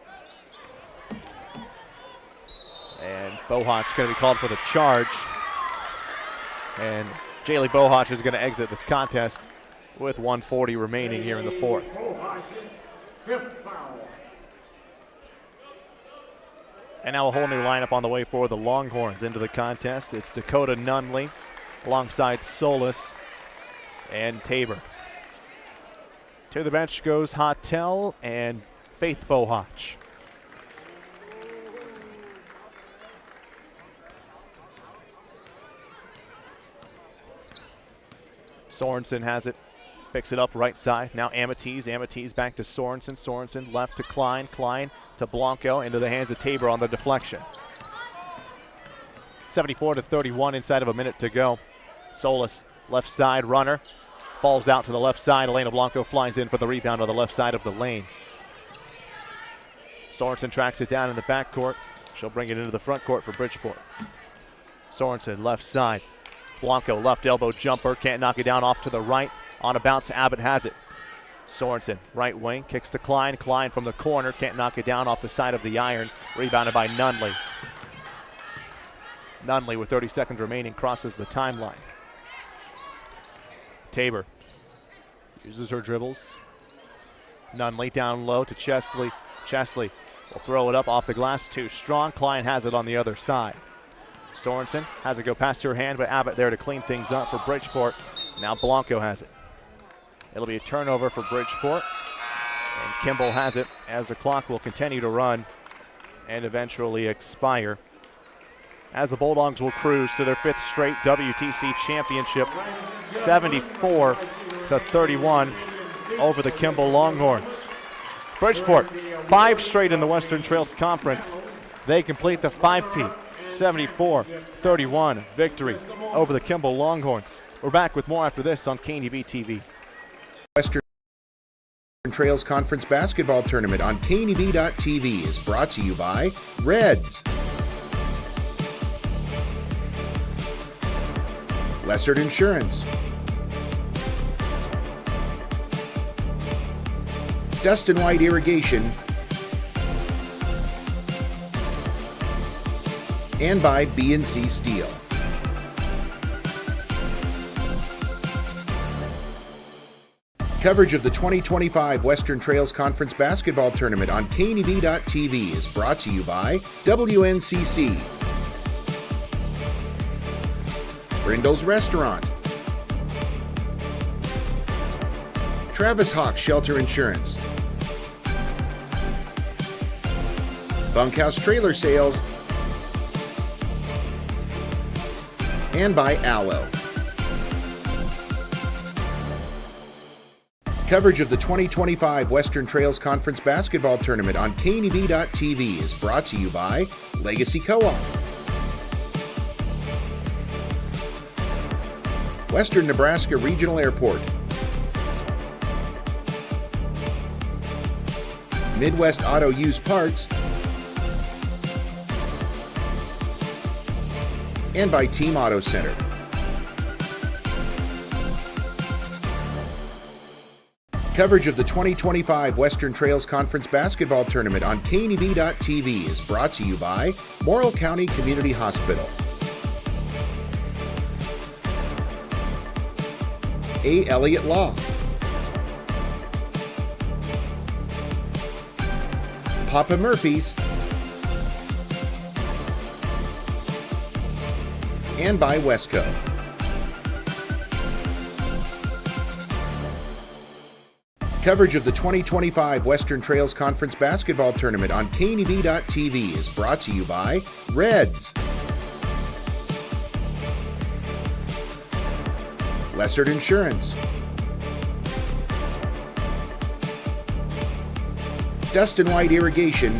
And Bohach's going to be called for the charge. And Jaylee Bohach is going to exit this contest with 1:40 remaining here in the fourth. Fifth foul. And now a whole new lineup on the way for the Longhorns into the contest. It's Dakota Nunley alongside Solis and Tabor. To the bench goes Hotel and Faith Bohach. Sorensen has it, picks it up right side. Now Ametise. Ametise back to Sorensen. Sorensen left to Klein. Klein to Blanco, into the hands of Tabor on the deflection. 74-31, inside of a minute to go. Solis, left side runner, falls out to the left side. Elena Blanco flies in for the rebound on the left side of the lane. Sorensen tracks it down in the backcourt. She'll bring it into the front court for Bridgeport. Sorensen, left side. Blanco, left elbow jumper, can't knock it down, off to the right. On a bounce, Abbott has it. Sorensen, right wing, kicks to Klein. Klein from the corner, can't knock it down, off the side of the iron. Rebounded by Nunley. Nunley, with 30 seconds remaining, crosses the timeline. Tabor uses her dribbles. Nunley down low to Chesley. Chesley will throw it up off the glass, too strong. Klein has it on the other side. Sorensen has it go past her hand, but Abbott there to clean things up for Bridgeport. Now Blanco has it. It'll be a turnover for Bridgeport. And Kimball has it as the clock will continue to run and eventually expire, as the Bulldogs will cruise to their fifth straight WTC championship, 74-31 over the Kimball Longhorns. Bridgeport, 5 straight in the Western Trails Conference. They complete the 5-peat, 74-31 victory over the Kimball Longhorns. We're back with more after this on KNEB TV. Western Trails Conference Basketball Tournament on KNEB.TV is brought to you by Reds, Lessard Insurance, Dustin White Irrigation, and by B&C Steel. Coverage of the 2025 Western Trails Conference Basketball Tournament on KNEB.TV is brought to you by WNCC, Brindle's Restaurant, Travis Hawk Shelter Insurance, Bunkhouse Trailer Sales, and by Allo. Coverage of the 2025 Western Trails Conference Basketball Tournament on KNEB.TV is brought to you by Legacy Co-op, Western Nebraska Regional Airport, Midwest Auto Used Parts, and by Team Auto Center. Coverage of the 2025 Western Trails Conference Basketball Tournament on KNEB.TV is brought to you by Morrill County Community Hospital, A. Elliott Law, Papa Murphy's, and by Wesco. Coverage of the 2025 Western Trails Conference Basketball Tournament on KNEB.TV is brought to you by Reds, Lessard Insurance, Dustin White Irrigation,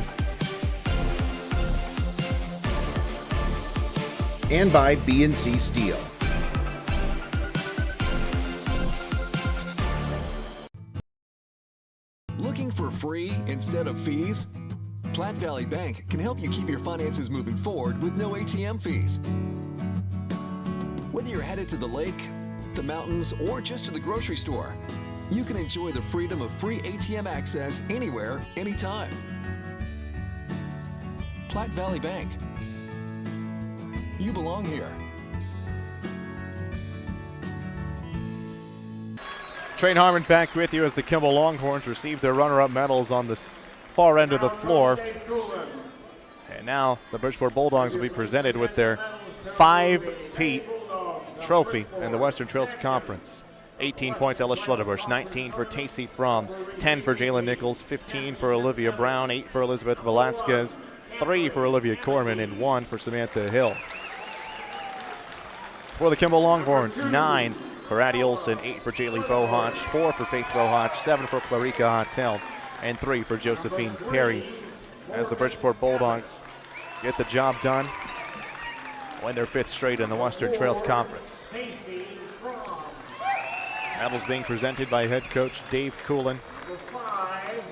and by B&C Steel. Looking for free instead of fees? Platte Valley Bank can help you keep your finances moving forward with no ATM fees. Whether you're headed to the lake, the mountains, or just to the grocery store, you can enjoy the freedom of free ATM access anywhere, anytime. Platte Valley Bank. You belong here. Train Harmon back with you as the Kimball Longhorns receive their runner-up medals on the far end of the floor. And now the Bridgeport Bulldogs will be presented with their 5-peat trophy in the Western Trails Conference. 18 points, Ella Schlutterbush, 19 for Tacey Fromm, 10 for Jalen Nichols, 15 for Olivia Brown, 8 for Elizabeth Velasquez, 3 for Olivia Corman, and 1 for Samantha Hill. For the Kimball Longhorns, 9 for Addie Olson, 8 for Jaylee Bohach, 4 for Faith Bohach, 7 for Clarika Hotel, and 3 for Josephine Perry. As the Bridgeport Bulldogs get the job done, win their 5th straight in the Western Trails Conference. Medals being presented by head coach Dave Coolin. Number 5,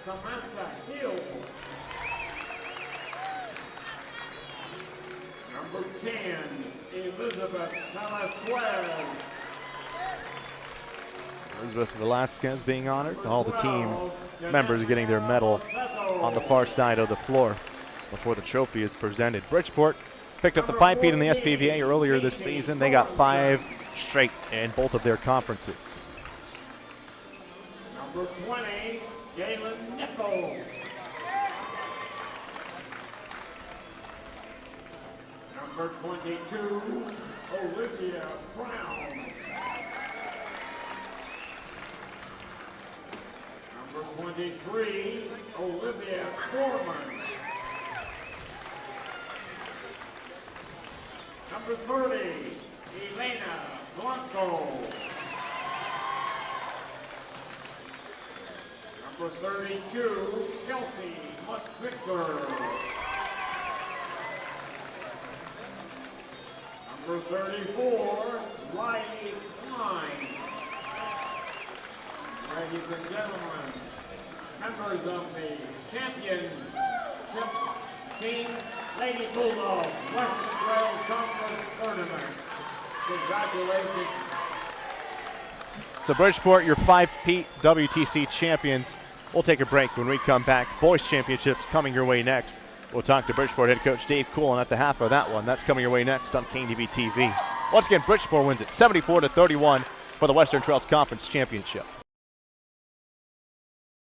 Samantha Hill. Number 10, Elizabeth Velasquez. Elizabeth Velasquez being honored. All the team members getting their medal on the far side of the floor before the trophy is presented. Bridgeport picked up the 5-peat in the SPVA earlier this season. They got 5 straight in both of their conferences. Number 20, Jalen Nichols. Number 22, Olivia Brown. Number 23, Olivia Foreman. Number 30, Elena Blanco. Number 32, Kelsey McVictor. Number 34, Riley Klein. Ladies and gentlemen, members of the championship team, Lady Bulldogs, Western Trail Conference Tournament. Congratulations. So Bridgeport, your 5-peat WTC champions. We'll take a break. When we come back, boys championships coming your way next. We'll talk to Bridgeport head coach Dave Coolin at the half of that one. That's coming your way next on KNDB TV. Once again, Bridgeport wins it 74-31 for the Western Trails Conference Championship.